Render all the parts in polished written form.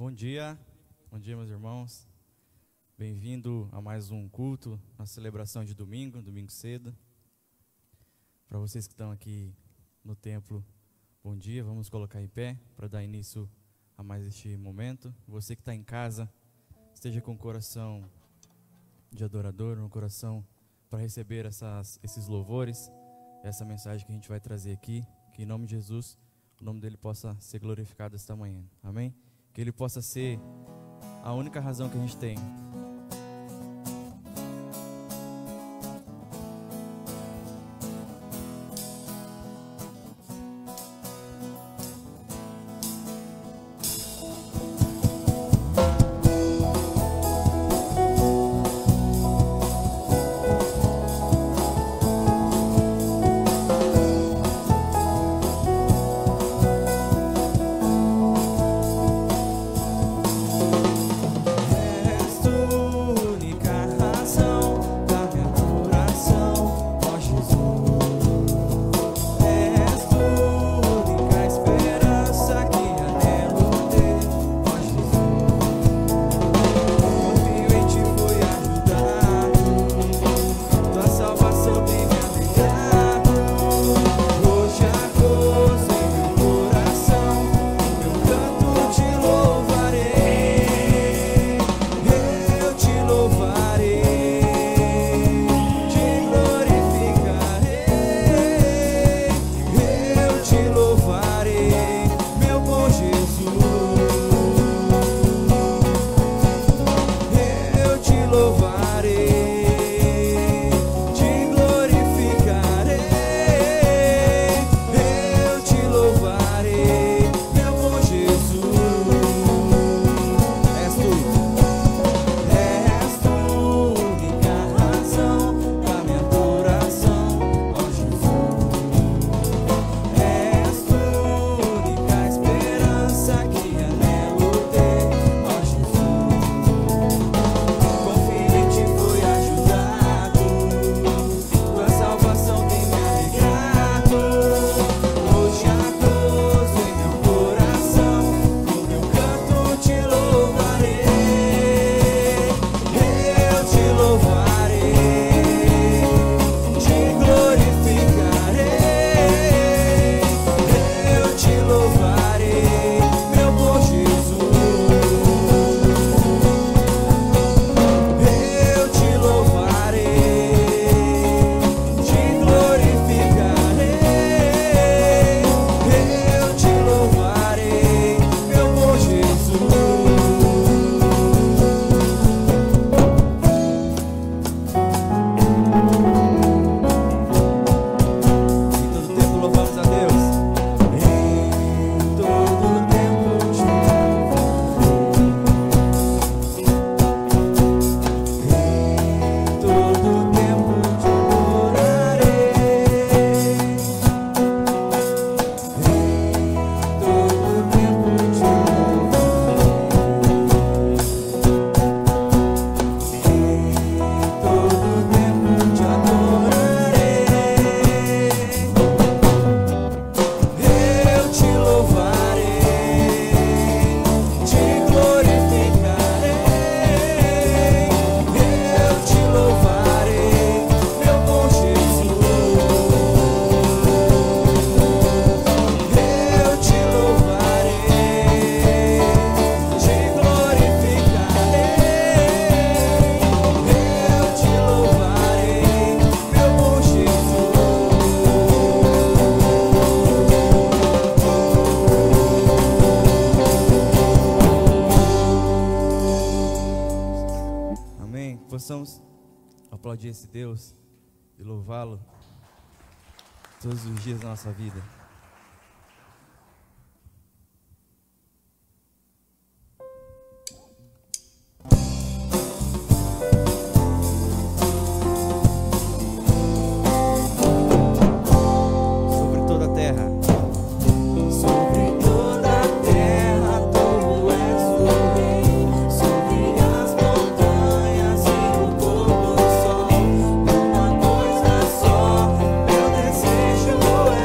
Bom dia meus irmãos, bem-vindo a mais um culto, na celebração de domingo cedo. Para vocês que estão aqui no templo, bom dia, vamos colocar em pé para dar início a mais este momento. Você que está em casa, esteja com o coração de adorador, no coração para receber esses louvores, essa mensagem que a gente vai trazer aqui, que em nome de Jesus, o nome dele possa ser glorificado esta manhã, amém? Que ele possa ser a única razão que a gente tem. Possamos aplaudir esse Deus e louvá-lo todos os dias da nossa vida. Sobre toda a terra. Sobre toda a terra, tu és o rei. Sobre as montanhas e o pôr do sol. Uma coisa só, meu desejo é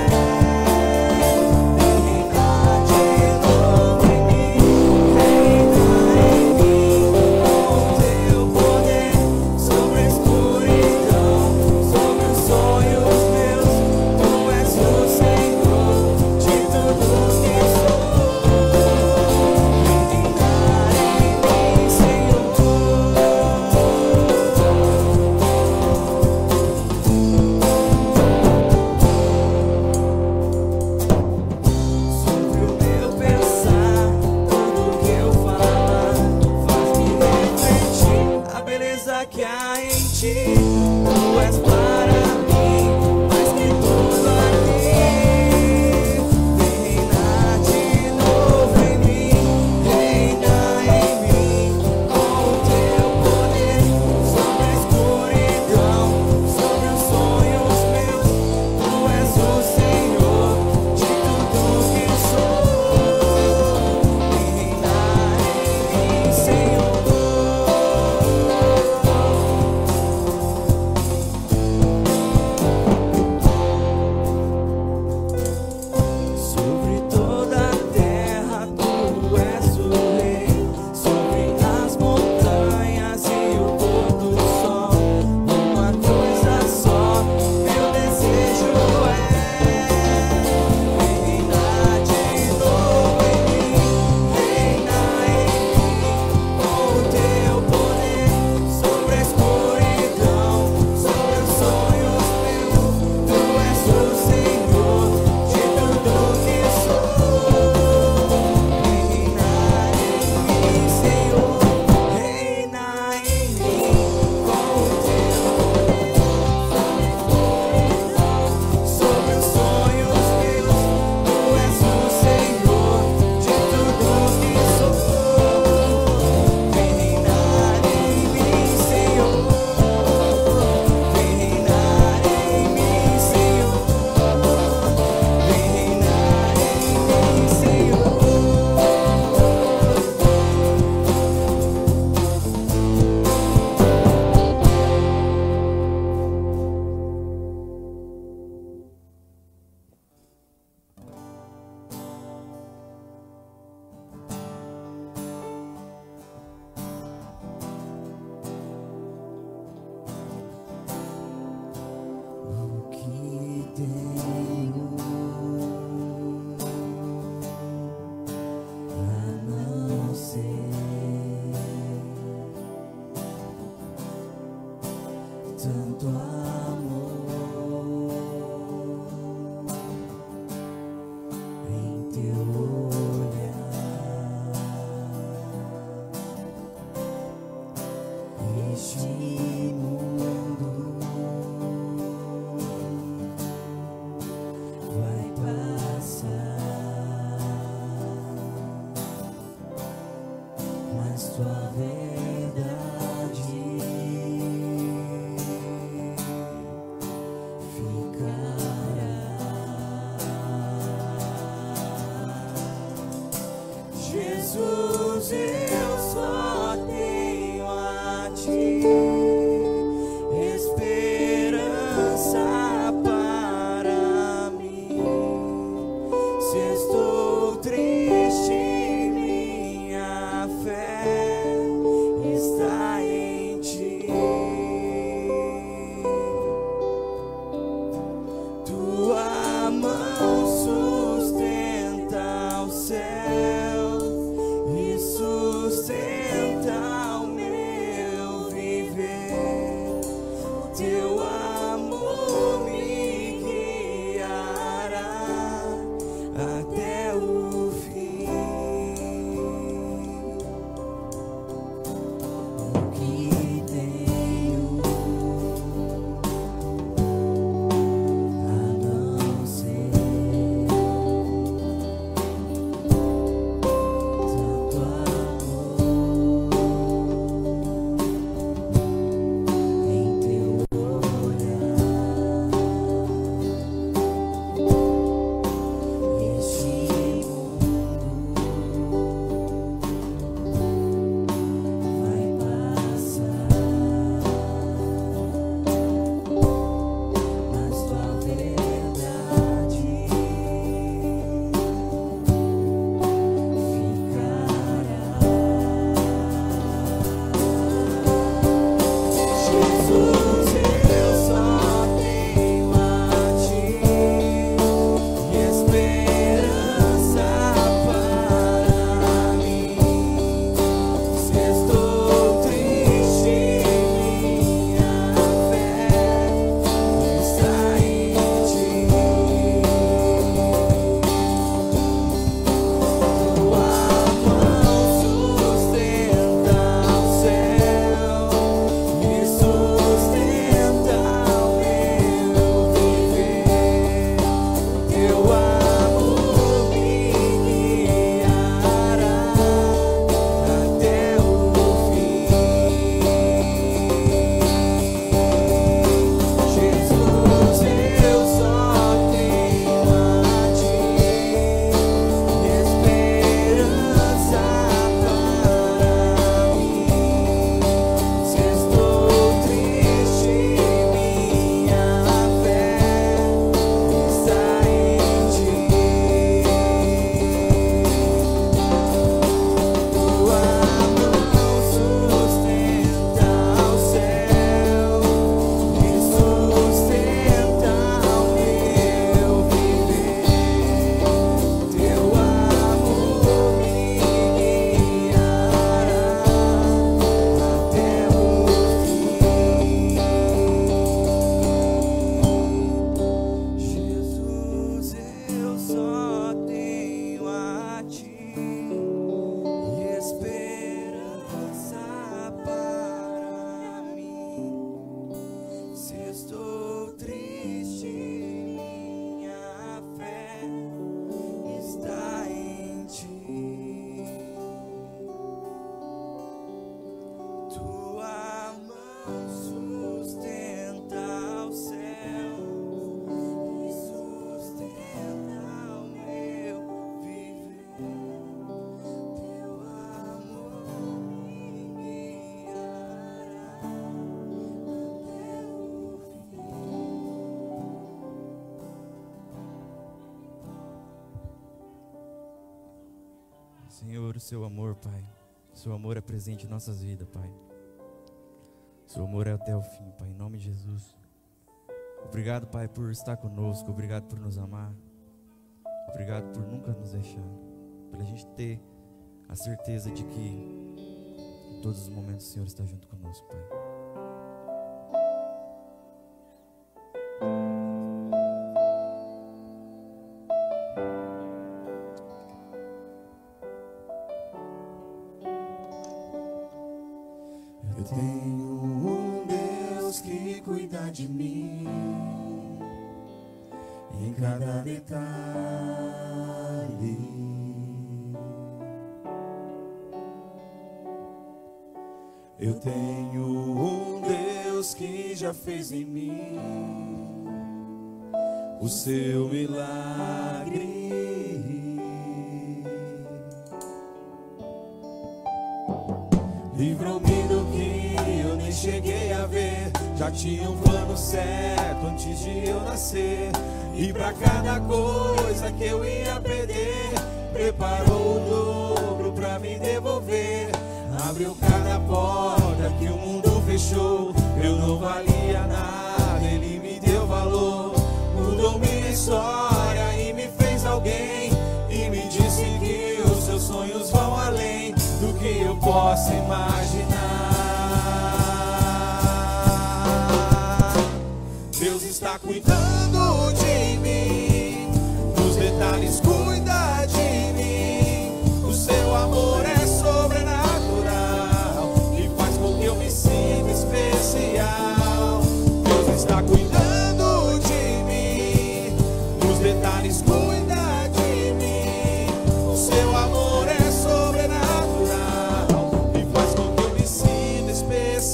Senhor, o seu amor, Pai. O seu amor é presente em nossas vidas, Pai. O seu amor é até o fim, Pai, em nome de Jesus. Obrigado, Pai, por estar conosco. Obrigado por nos amar. Obrigado por nunca nos deixar. Pela gente ter a certeza de que em todos os momentos o Senhor está junto conosco, Pai. de mim, em cada detalhe. Eu tenho um Deus que já fez em mim o seu milagre. Livrou-me do que eu nem cheguei a ver. Já tinha um plano certo antes de eu nascer. E pra cada coisa que eu ia perder, preparou o dobro pra me devolver. Abriu cada porta que o mundo fechou. Eu não valia nada, Ele me deu valor. Mudou minha história e me fez alguém. E me disse que os seus sonhos vão além do que eu posso imaginar. Deus está cuidando de mim, nos detalhes cuida de mim. O seu amor é sobrenatural e faz com que eu me sinta especial. Deus está cuidando de mim, nos detalhes cuida de mim. O seu amor é sobrenatural e faz com que eu me sinta especial.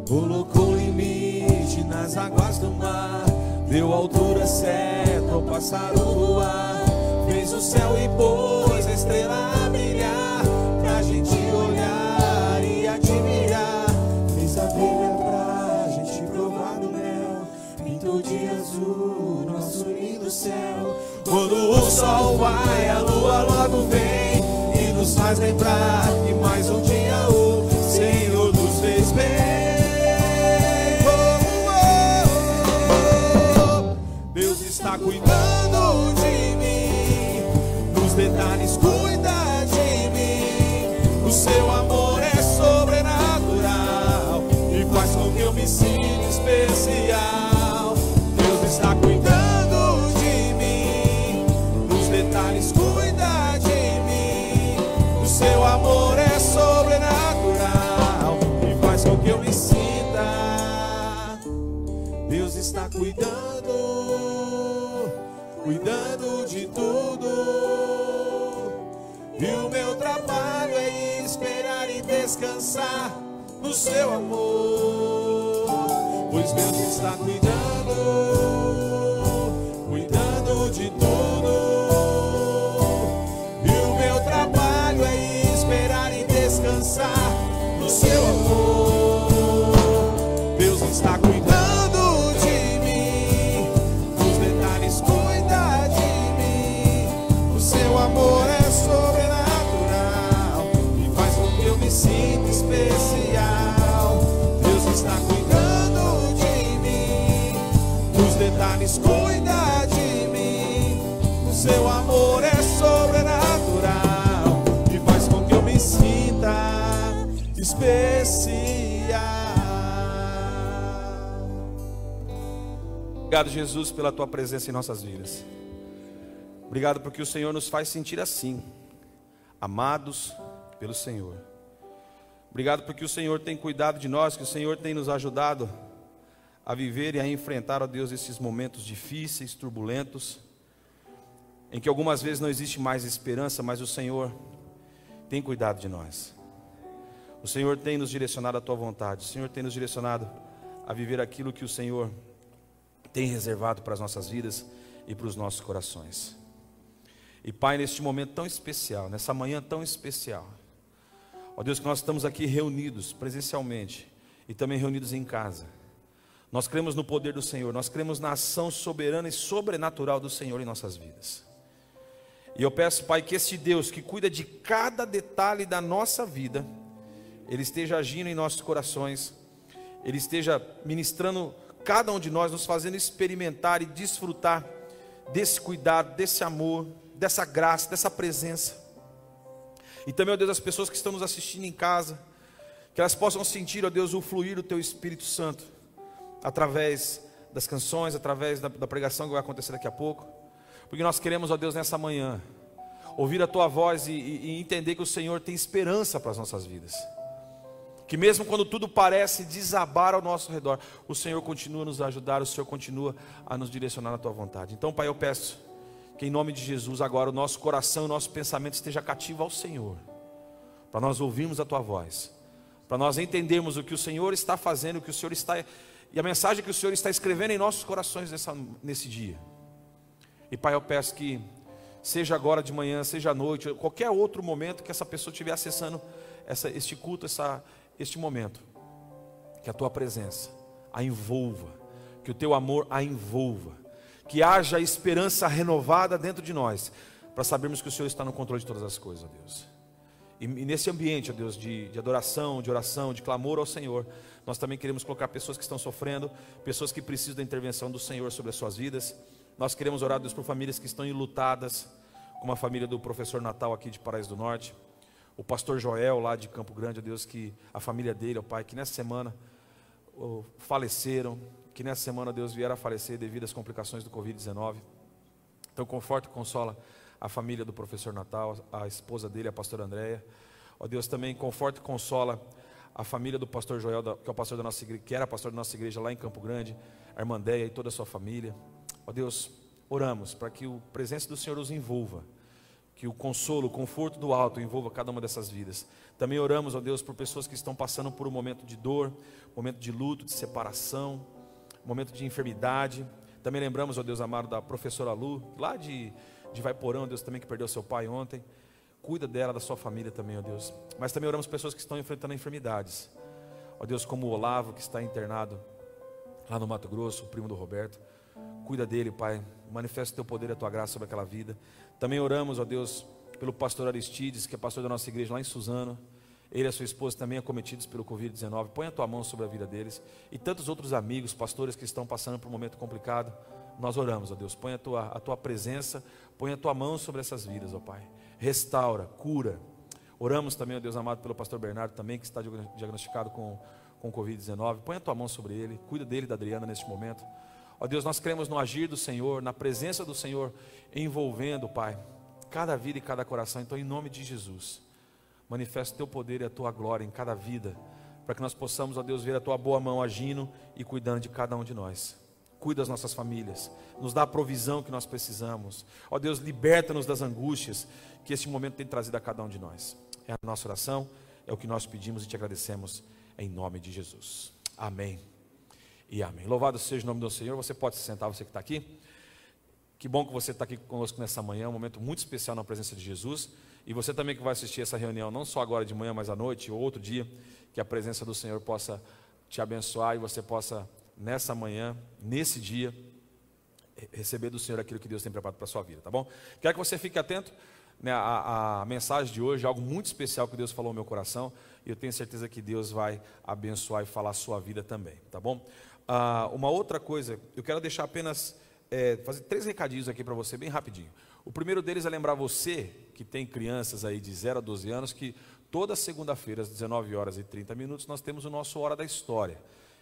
Colocou limite nas águas do mar, deu altura certa ao pássaro voar. Fez o céu e pôs a estrela a brilhar, pra gente olhar e admirar. Fez a abelha pra gente provar do mel, pintou de azul nosso lindo céu. Quando o sol vai, a lua logo vem e nos faz lembrar que mais um dia o Senhor nos fez bem. Deus está cuidando de mim, nos detalhes cuida de mim. O seu amor é sobrenatural e faz com que eu me sinta especial. Deus está cuidando de mim, nos detalhes cuida de mim. O seu amor é sobrenatural e faz com que eu me sinta. Deus está cuidando de tudo. E o meu trabalho é esperar e descansar no seu amor, pois Deus está cuidando de tudo. E o meu trabalho é esperar e descansar no seu amor. Deus está cuidando de mim, nos detalhes cuida de mim. O seu amor é sobrenatural e faz com que eu me sinta especial. Deus está cuidando de mim, nos detalhes cuida de mim. O seu amor é sobrenatural e faz com que eu me sinta especial. Obrigado, Jesus, pela tua presença em nossas vidas. Obrigado porque o Senhor nos faz sentir assim, amados pelo Senhor. Obrigado porque o Senhor tem cuidado de nós, que o Senhor tem nos ajudado a viver e a enfrentar, ó Deus, esses momentos difíceis, turbulentos, em que algumas vezes não existe mais esperança, mas o Senhor tem cuidado de nós. O Senhor tem nos direcionado à tua vontade. O Senhor tem nos direcionado a viver aquilo que o Senhor tem reservado para as nossas vidas e para os nossos corações. E Pai, neste momento tão especial, nessa manhã tão especial, ó Deus, que nós estamos aqui reunidos presencialmente e também reunidos em casa. Nós cremos no poder do Senhor, nós cremos na ação soberana e sobrenatural do Senhor em nossas vidas. E eu peço, Pai, que esse Deus que cuida de cada detalhe da nossa vida, Ele esteja agindo em nossos corações, Ele esteja ministrando cada um de nós, nos fazendo experimentar e desfrutar desse cuidado, desse amor, dessa graça, dessa presença. E também, ó Deus, as pessoas que estão nos assistindo em casa, que elas possam sentir, ó Deus, o fluir do Teu Espírito Santo, através das canções, através da pregação que vai acontecer daqui a pouco, porque nós queremos, ó Deus, nessa manhã, ouvir a Tua voz e entender que o Senhor tem esperança para as nossas vidas, que mesmo quando tudo parece desabar ao nosso redor, o Senhor continua a nos ajudar, o Senhor continua a nos direcionar na Tua vontade. Então, Pai, eu peço que em nome de Jesus agora o nosso coração, o nosso pensamento esteja cativo ao Senhor, para nós ouvirmos a Tua voz, para nós entendermos o que o Senhor está fazendo, o que o Senhor está, e a mensagem que o Senhor está escrevendo em nossos corações nesse dia. E Pai, eu peço que seja agora de manhã, seja à noite, qualquer outro momento que essa pessoa estiver acessando este culto, este momento, que a Tua presença a envolva, que o Teu amor a envolva, que haja esperança renovada dentro de nós, para sabermos que o Senhor está no controle de todas as coisas, ó Deus. E nesse ambiente, ó Deus, de adoração, de oração, de clamor ao Senhor, nós também queremos colocar pessoas que estão sofrendo, pessoas que precisam da intervenção do Senhor sobre as suas vidas. Nós queremos orar, Deus, por famílias que estão enlutadas, como a família do professor Natal aqui de Paraíso do Norte, o pastor Joel lá de Campo Grande, ó Deus, que a família dele, ó Pai, que nessa semana faleceram, que nessa semana, Deus, vieram a falecer devido às complicações do Covid-19. Então conforta e consola a família do professor Natal, a esposa dele, a pastora Andréia. Ó Deus, também conforta e consola a família do pastor Joel, que é o pastor da nossa igreja, que era pastor da nossa igreja lá em Campo Grande, a irmã Déia e toda a sua família. Ó Deus, oramos para que a presença do Senhor os envolva, que o consolo, o conforto do alto envolva cada uma dessas vidas. Também oramos, ó Deus, por pessoas que estão passando por um momento de dor, momento de luto, de separação, momento de enfermidade. Também lembramos, ó Deus amado, da professora Lu, lá de Vaiporão, Deus, também que perdeu seu pai ontem. Cuida dela, da sua família também, ó Deus. Mas também oramos por pessoas que estão enfrentando enfermidades, ó Deus, como o Olavo, que está internado lá no Mato Grosso, o primo do Roberto. Cuida dele, Pai, manifesta o Teu poder e a Tua graça sobre aquela vida. Também oramos, ó Deus, pelo pastor Aristides, que é pastor da nossa igreja lá em Suzano. Ele e a sua esposa também acometidos pelo Covid-19. Põe a Tua mão sobre a vida deles. E tantos outros amigos, pastores que estão passando por um momento complicado. Nós oramos, ó Deus, põe a tua presença, põe a Tua mão sobre essas vidas, ó Pai. Restaura, cura. Oramos também, ó Deus amado, pelo pastor Bernardo também, que está diagnosticado com Covid-19. Põe a Tua mão sobre ele, cuida dele e da Adriana neste momento. Ó Deus, nós cremos no agir do Senhor, na presença do Senhor, envolvendo, Pai, cada vida e cada coração. Então, em nome de Jesus, manifesta o Teu poder e a Tua glória em cada vida, para que nós possamos, ó Deus, ver a Tua boa mão agindo e cuidando de cada um de nós. Cuida das nossas famílias, nos dá a provisão que nós precisamos. Ó Deus, liberta-nos das angústias que este momento tem trazido a cada um de nós. É a nossa oração, é o que nós pedimos e Te agradecemos em nome de Jesus. Amém e amém. Louvado seja o nome do Senhor. Você pode se sentar, você que está aqui. Que bom que você está aqui conosco nessa manhã, um momento muito especial na presença de Jesus. E você também que vai assistir essa reunião, não só agora de manhã, mas à noite ou outro dia, que a presença do Senhor possa te abençoar e você possa, nessa manhã, nesse dia, receber do Senhor aquilo que Deus tem preparado para a sua vida, tá bom? Quero que você fique atento, né, a mensagem de hoje, algo muito especial que Deus falou no meu coração, e eu tenho certeza que Deus vai abençoar e falar a sua vida também, tá bom? Uma outra coisa, eu quero deixar apenas, fazer 3 recadinhos aqui para você, bem rapidinho. O primeiro deles é lembrar você, que tem crianças aí de 0 a 12 anos, que toda segunda-feira, às 19h30, nós temos o nosso Hora da História.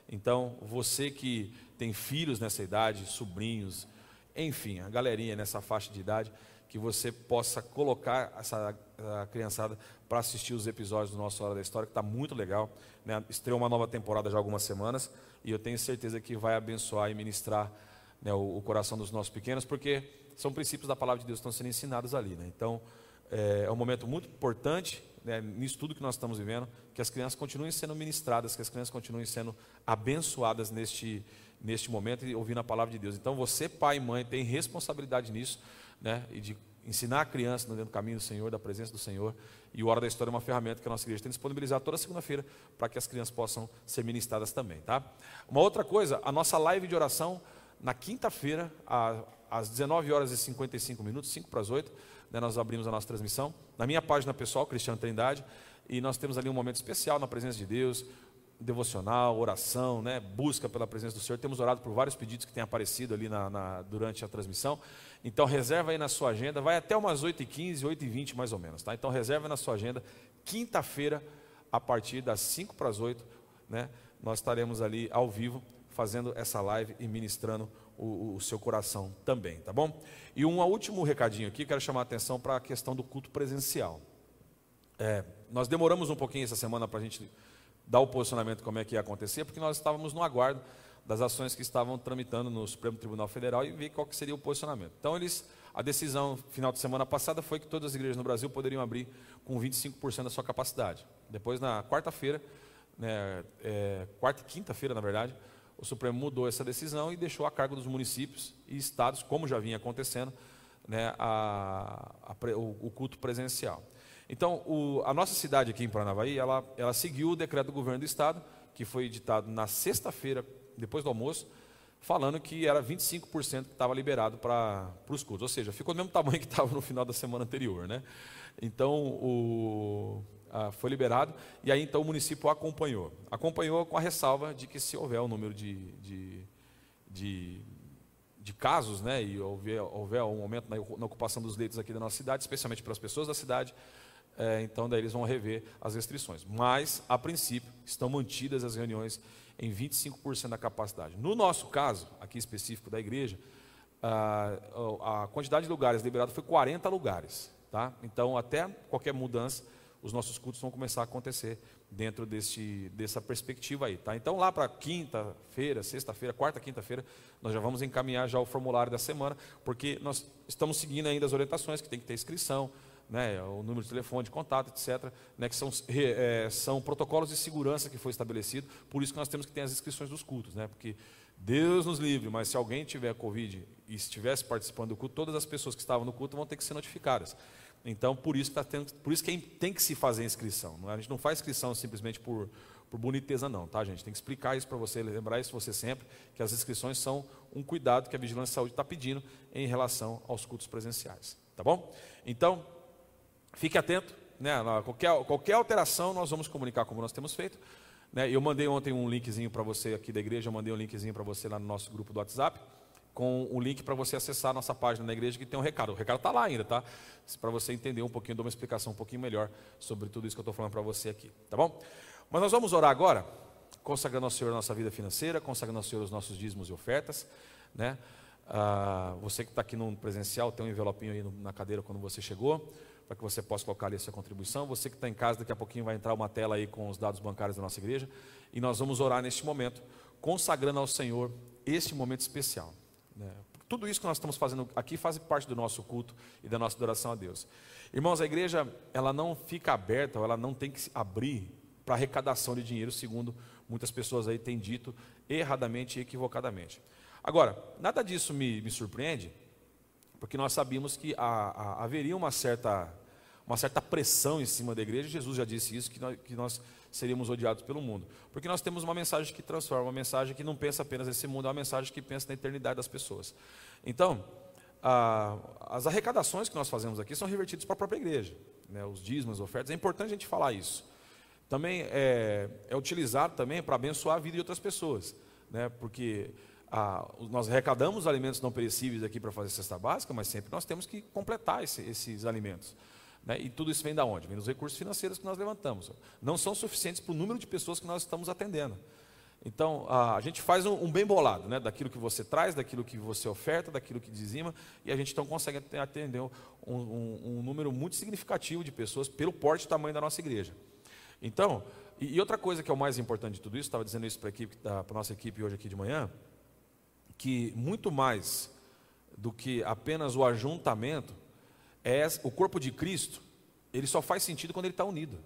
Então, você que tem filhos nessa idade, sobrinhos, enfim, a galerinha nessa faixa de idade, que você possa colocar a criançada para assistir os episódios do nosso Hora da História, que está muito legal, né? Estreou uma nova temporada já há algumas semanas, e eu tenho certeza que vai abençoar e ministrar, né, o coração dos nossos pequenos, porque são princípios da palavra de Deus que estão sendo ensinados ali, né? Então, é um momento muito importante, né, nisso tudo que nós estamos vivendo, que as crianças continuem sendo ministradas, que as crianças continuem sendo abençoadas neste momento e ouvindo a palavra de Deus. Então você, pai e mãe, tem responsabilidade nisso, né, e de ensinar a criança dentro do caminho do Senhor, da presença do Senhor. E o Hora da História é uma ferramenta que a nossa igreja tem disponibilizado toda segunda-feira para que as crianças possam ser ministradas também, tá? Uma outra coisa, a nossa live de oração na quinta-feira, às 19h55, 5 para as 8, né, nós abrimos a nossa transmissão na minha página pessoal, Cristiano Trindade, e nós temos ali um momento especial na presença de Deus, devocional, oração, né, busca pela presença do Senhor. Temos orado por vários pedidos que têm aparecido ali durante a transmissão. Então reserva aí na sua agenda, vai até umas 8h15, 8h20 mais ou menos, tá? Então reserva aí na sua agenda, quinta-feira, a partir das 5 para as 8, né, nós estaremos ali ao vivo, fazendo essa live e ministrando o seu coração também, tá bom? E um último recadinho aqui, quero chamar a atenção para a questão do culto presencial. Nós demoramos um pouquinho essa semana para a gente dar o posicionamento como é que ia acontecer, porque nós estávamos no aguardo das ações que estavam tramitando no Supremo Tribunal Federal e ver qual que seria o posicionamento. Então a decisão final de semana passada foi que todas as igrejas no Brasil poderiam abrir com 25% da sua capacidade. Depois, na quarta-feira, quarta e quinta-feira, na verdade, o Supremo mudou essa decisão e deixou a cargo dos municípios e estados, como já vinha acontecendo, né, o culto presencial. Então, a nossa cidade aqui em Paranavaí, ela seguiu o decreto do governo do estado, que foi editado na sexta-feira, depois do almoço, falando que era 25% que estava liberado para os cultos. Ou seja, ficou do mesmo tamanho que estava no final da semana anterior, né? Então, foi liberado, e aí então o município acompanhou com a ressalva de que se houver um número de casos, né, e houver um aumento na ocupação dos leitos aqui da nossa cidade, especialmente pelas pessoas da cidade, então daí eles vão rever as restrições. Mas, a princípio, estão mantidas as reuniões em 25% da capacidade. No nosso caso, aqui específico da igreja, a quantidade de lugares liberados foi 40 lugares. Tá? Então, até qualquer mudança, os nossos cultos vão começar a acontecer dentro dessa perspectiva aí. Tá? Então, lá para quinta-feira, sexta-feira, quarta, quinta-feira, nós já vamos encaminhar já o formulário da semana, porque nós estamos seguindo ainda as orientações, que tem que ter inscrição, né, o número de telefone, de contato, etc., né, que são protocolos de segurança que foi estabelecido, por isso que nós temos que ter as inscrições dos cultos, né, porque Deus nos livre, mas se alguém tiver Covid e estivesse participando do culto, todas as pessoas que estavam no culto vão ter que ser notificadas. Então, por isso que tem que se fazer inscrição. A gente não faz inscrição simplesmente por boniteza não, tá, gente? Tem que explicar isso para você, lembrar isso você sempre, que as inscrições são um cuidado que a Vigilância de Saúde está pedindo em relação aos cultos presenciais, tá bom? Então, fique atento, né? Qualquer alteração nós vamos comunicar como nós temos feito, né? Eu mandei ontem um linkzinho para você aqui da igreja, eu mandei um linkzinho para você lá no nosso grupo do WhatsApp, com o link para você acessar a nossa página da igreja, que tem um recado. O recado está lá ainda, tá? Para você entender um pouquinho, dar uma explicação um pouquinho melhor sobre tudo isso que eu estou falando para você aqui, tá bom? Mas nós vamos orar agora, consagrando ao Senhor a nossa vida financeira, consagrando ao Senhor os nossos dízimos e ofertas, né? Você que está aqui no presencial, tem um envelopinho aí na cadeira quando você chegou, para que você possa colocar ali a sua contribuição. Você que está em casa, daqui a pouquinho vai entrar uma tela aí com os dados bancários da nossa igreja, e nós vamos orar neste momento, consagrando ao Senhor este momento especial, né? Tudo isso que nós estamos fazendo aqui faz parte do nosso culto e da nossa adoração a Deus. Irmãos, a igreja, ela não fica aberta, ou ela não tem que se abrir para arrecadação de dinheiro, segundo muitas pessoas aí têm dito erradamente e equivocadamente. Agora, nada disso me surpreende, porque nós sabíamos que haveria uma certa pressão em cima da igreja. Jesus já disse isso, que nós seríamos odiados pelo mundo, porque nós temos uma mensagem que transforma, uma mensagem que não pensa apenas nesse mundo, é uma mensagem que pensa na eternidade das pessoas. Então, as arrecadações que nós fazemos aqui são revertidas para a própria igreja, né? Os dízimos, as ofertas, é importante a gente falar isso. Também é utilizado também para abençoar a vida de outras pessoas, né? Porque nós arrecadamos alimentos não perecíveis aqui para fazer cesta básica, mas sempre nós temos que completar esses alimentos, né? E tudo isso vem da onde? Vem dos recursos financeiros que nós levantamos. Não são suficientes para o número de pessoas que nós estamos atendendo. Então, a gente faz um bem bolado, né? Daquilo que você traz, daquilo que você oferta, daquilo que dizima, e a gente então consegue atender um número muito significativo de pessoas pelo porte e tamanho da nossa igreja. Então, e outra coisa que é o mais importante de tudo isso, estava dizendo isso para a nossa equipe hoje aqui de manhã, que muito mais do que apenas o ajuntamento, o corpo de Cristo, ele só faz sentido quando ele está unido.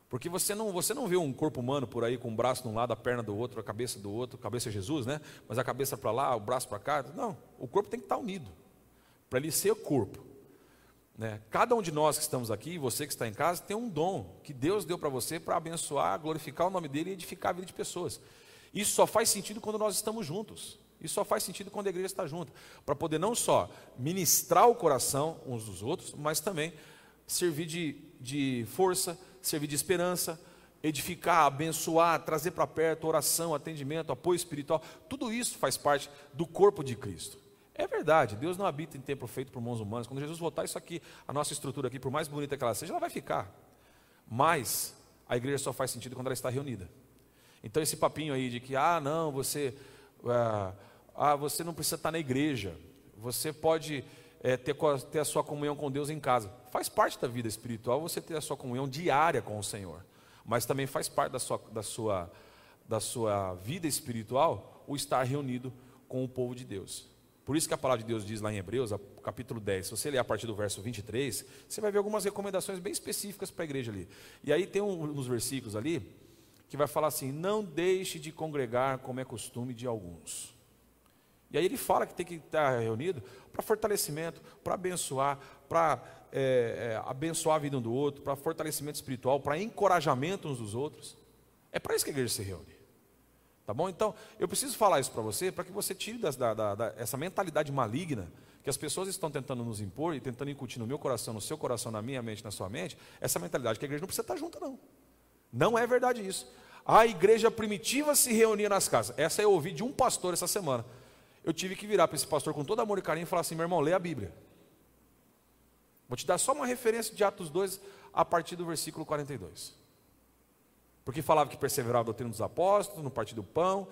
Porque você não vê um corpo humano por aí com o braço de um lado, a perna do outro, a cabeça do outro, a cabeça é Jesus, né? Mas a cabeça para lá, o braço para cá. Não, o corpo tem que estar unido, para ele ser o corpo, né? Cada um de nós que estamos aqui, você que está em casa, tem um dom que Deus deu para você para abençoar, glorificar o nome dele e edificar a vida de pessoas. Isso só faz sentido quando nós estamos juntos. Isso só faz sentido quando a igreja está junta, para poder não só ministrar o coração uns dos outros, mas também servir de força, servir de esperança, edificar, abençoar, trazer para perto, oração, atendimento, apoio espiritual. Tudo isso faz parte do corpo de Cristo. É verdade, Deus não habita em templo feito por mãos humanas. Quando Jesus voltar, isso aqui, a nossa estrutura aqui, por mais bonita que ela seja, ela vai ficar. Mas a igreja só faz sentido quando ela está reunida. Então esse papinho aí de que, não, você não precisa estar na igreja, você pode ter a sua comunhão com Deus em casa. Faz parte da vida espiritual você ter a sua comunhão diária com o Senhor, mas também faz parte da sua vida espiritual o estar reunido com o povo de Deus. Por isso que a palavra de Deus diz lá em Hebreus, capítulo 10, se você ler a partir do verso 23, você vai ver algumas recomendações bem específicas para a igreja ali. E aí tem uns versículos ali, que vai falar assim, não deixe de congregar como é costume de alguns. E aí ele fala que tem que estar reunido para fortalecimento, para abençoar, para abençoar a vida um do outro, para fortalecimento espiritual, para encorajamento uns dos outros. É para isso que a igreja se reúne. Tá bom? Então, eu preciso falar isso para você, para que você tire essa mentalidade maligna que as pessoas estão tentando nos impor e tentando incutir no meu coração, no seu coração, na minha mente, na sua mente, essa mentalidade que a igreja não precisa estar junta, não. Não é verdade isso. A igreja primitiva se reunia nas casas. Essa eu ouvi de um pastor essa semana. Eu tive que virar para esse pastor com todo amor e carinho e falar assim, meu irmão, lê a Bíblia. Vou te dar só uma referência de Atos 2, a partir do versículo 42. Porque falava que perseverava a doutrina dos apóstolos, no partir do pão,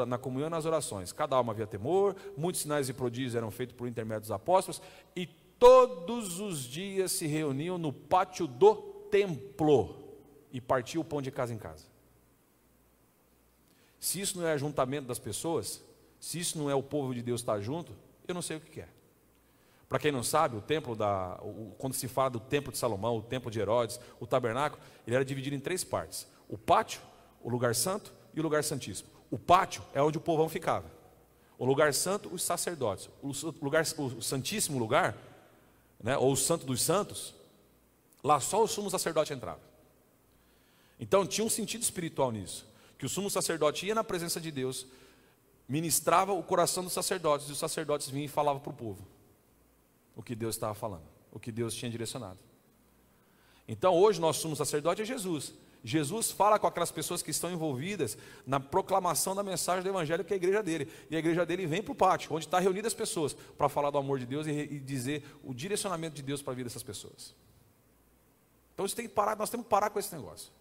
na comunhão e nas orações. Cada alma havia temor, muitos sinais e prodígios eram feitos por intermédio dos apóstolos, e todos os dias se reuniam no pátio do templo, e partiam o pão de casa em casa. Se isso não é ajuntamento das pessoas, se isso não é o povo de Deus estar junto, eu não sei o que é. Para quem não sabe, quando se fala do templo de Salomão, o templo de Herodes, o tabernáculo, ele era dividido em 3 partes. O pátio, o lugar santo e o lugar santíssimo. O pátio é onde o povão ficava. O lugar santo, os sacerdotes. O santíssimo lugar, né, ou o santo dos santos, lá só o sumo sacerdote entrava. Então tinha um sentido espiritual nisso, que o sumo sacerdote ia na presença de Deus, ministrava o coração dos sacerdotes, e os sacerdotes vinham e falavam para o povo o que Deus estava falando, o que Deus tinha direcionado. Então hoje nosso sumo sacerdote é Jesus. Jesus fala com aquelas pessoas que estão envolvidas na proclamação da mensagem do evangelho, que é a igreja dele. E a igreja dele vem para o pátio, onde está reunidas as pessoas, para falar do amor de Deus e dizer o direcionamento de Deus para a vida dessas pessoas. Então isso tem que parar, nós temos que parar com esse negócio.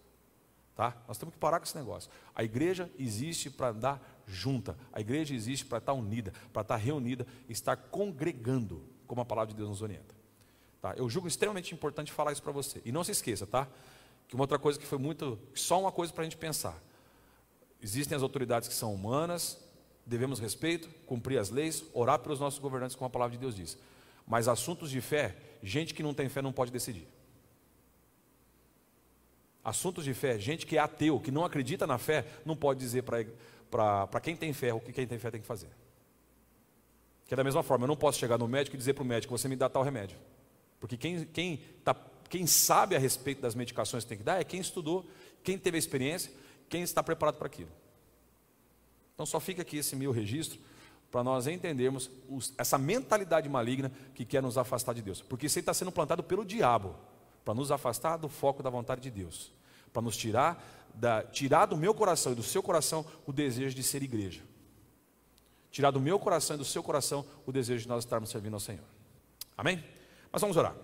Tá? Nós temos que parar com esse negócio. A igreja existe para andar junta. A igreja existe para estar unida, para estar reunida, estar congregando, como a palavra de Deus nos orienta. Tá? Eu julgo extremamente importante falar isso para você. E não se esqueça, tá? Que uma outra coisa que foi só uma coisa para a gente pensar. Existem as autoridades que são humanas, devemos respeito, cumprir as leis, orar pelos nossos governantes, como a palavra de Deus diz. Mas assuntos de fé, gente que não tem fé não pode decidir. Assuntos de fé, gente que é ateu, que não acredita na fé, não pode dizer para quem tem fé o que quem tem fé tem que fazer. Que é da mesma forma, eu não posso chegar no médico e dizer para o médico, você me dá tal remédio. Porque quem sabe a respeito das medicações que tem que dar é quem estudou, quem teve a experiência, quem está preparado para aquilo. Então só fica aqui esse meu registro para nós entendermos essa mentalidade maligna que quer nos afastar de Deus. Porque isso aí está sendo plantado pelo diabo, para nos afastar do foco da vontade de Deus, para nos tirar do meu coração e do seu coração o desejo de ser igreja. Tirar do meu coração e do seu coração o desejo de nós estarmos servindo ao Senhor. Amém? Mas vamos orar.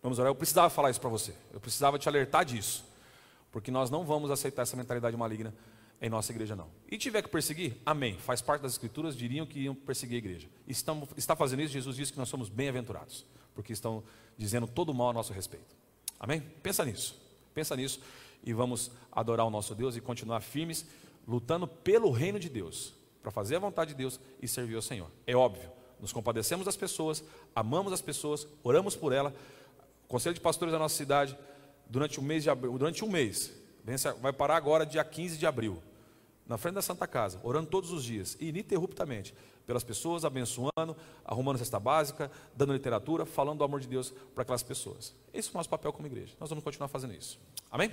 Vamos orar. Eu precisava falar isso para você. Eu precisava te alertar disso. Porque nós não vamos aceitar essa mentalidade maligna em nossa igreja, não. E tiver que perseguir, amém. Faz parte das escrituras, diriam que iam perseguir a igreja. Está fazendo isso, Jesus disse que nós somos bem-aventurados, porque estão dizendo todo mal a nosso respeito. Amém? Pensa nisso e vamos adorar o nosso Deus e continuar firmes, lutando pelo reino de Deus, para fazer a vontade de Deus e servir ao Senhor. É óbvio, nos compadecemos das pessoas, amamos as pessoas, oramos por ela. O Conselho de Pastores da nossa cidade, durante um mês, vai parar agora dia 15 de abril, na frente da Santa Casa, orando todos os dias, ininterruptamente, pelas pessoas, abençoando, arrumando cesta básica, dando literatura, falando do amor de Deus para aquelas pessoas. Esse é o nosso papel como igreja. Nós vamos continuar fazendo isso. Amém?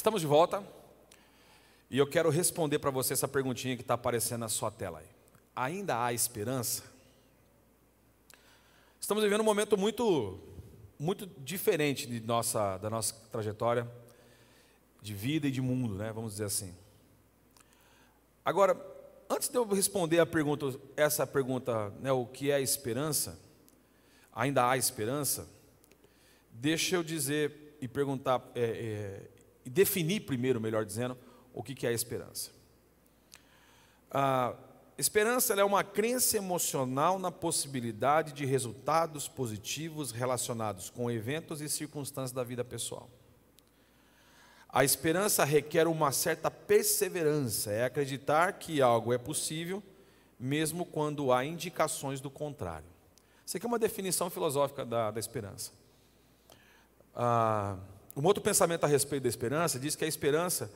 Estamos de volta e eu quero responder para você essa perguntinha que está aparecendo na sua tela aí. Ainda há esperança? Estamos vivendo um momento muito diferente da nossa trajetória de vida e de mundo, né? Vamos dizer assim. Agora, antes de eu responder essa pergunta, né, o que é esperança? Ainda há esperança? Deixa eu dizer e perguntar, e definir primeiro, melhor dizendo, o que é esperança. A esperança é uma crença emocional na possibilidade de resultados positivos relacionados com eventos e circunstâncias da vida pessoal. A esperança requer uma certa perseverança, é acreditar que algo é possível, mesmo quando há indicações do contrário. Isso aqui é uma definição filosófica da esperança. Um outro pensamento a respeito da esperança diz que a esperança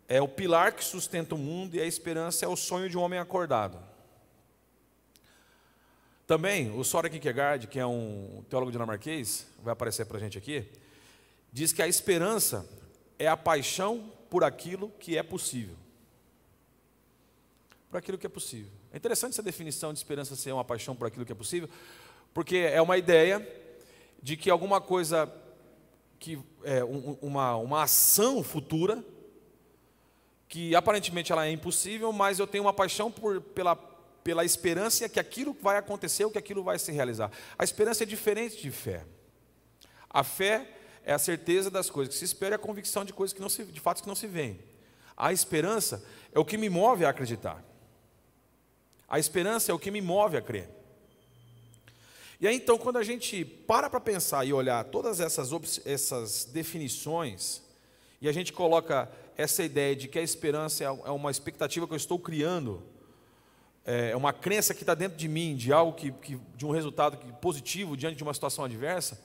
é o pilar que sustenta o mundo e a esperança é o sonho de um homem acordado. Também, o Søren Kierkegaard, que é um teólogo dinamarquês, vai aparecer para a gente aqui, diz que a esperança é a paixão por aquilo que é possível. Por aquilo que é possível. É interessante essa definição de esperança ser uma paixão por aquilo que é possível, porque é uma ideia de que alguma coisa, uma ação futura, que aparentemente ela é impossível, mas eu tenho uma paixão pela esperança que aquilo vai acontecer, ou que aquilo vai se realizar. A esperança é diferente de fé. A fé é a certeza das coisas que se espera e a convicção de coisas de fatos que não se veem. A esperança é o que me move a acreditar. A esperança é o que me move a crer. E aí então, quando a gente para pensar e olhar todas essas definições, e a gente coloca essa ideia de que a esperança é uma expectativa que eu estou criando, é uma crença que está dentro de mim, de algo de um resultado positivo diante de uma situação adversa,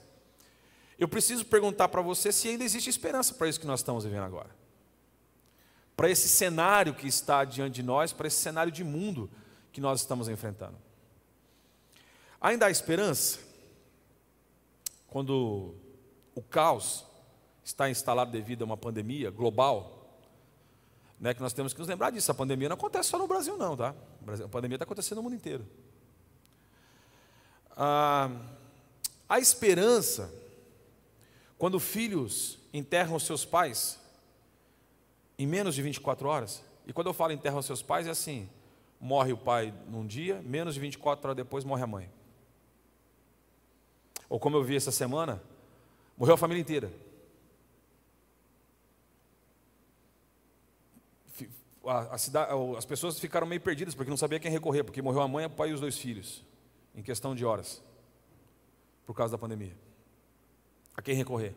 eu preciso perguntar para você se ainda existe esperança para isso que nós estamos vivendo agora. Para esse cenário que está diante de nós, para esse cenário de mundo que nós estamos enfrentando. Ainda há esperança quando o caos está instalado devido a uma pandemia global, né, que nós temos que nos lembrar disso. A pandemia não acontece só no Brasil não, tá? A pandemia está acontecendo no mundo inteiro. A esperança quando filhos enterram os seus pais em menos de 24 horas, e quando eu falo enterram os seus pais, é assim, morre o pai num dia, menos de 24 horas depois morre a mãe. Ou como eu vi essa semana, morreu a família inteira. As pessoas ficaram meio perdidas, porque não sabia quem recorrer, porque morreu a mãe, o pai e os 2 filhos, em questão de horas, por causa da pandemia. A quem recorrer?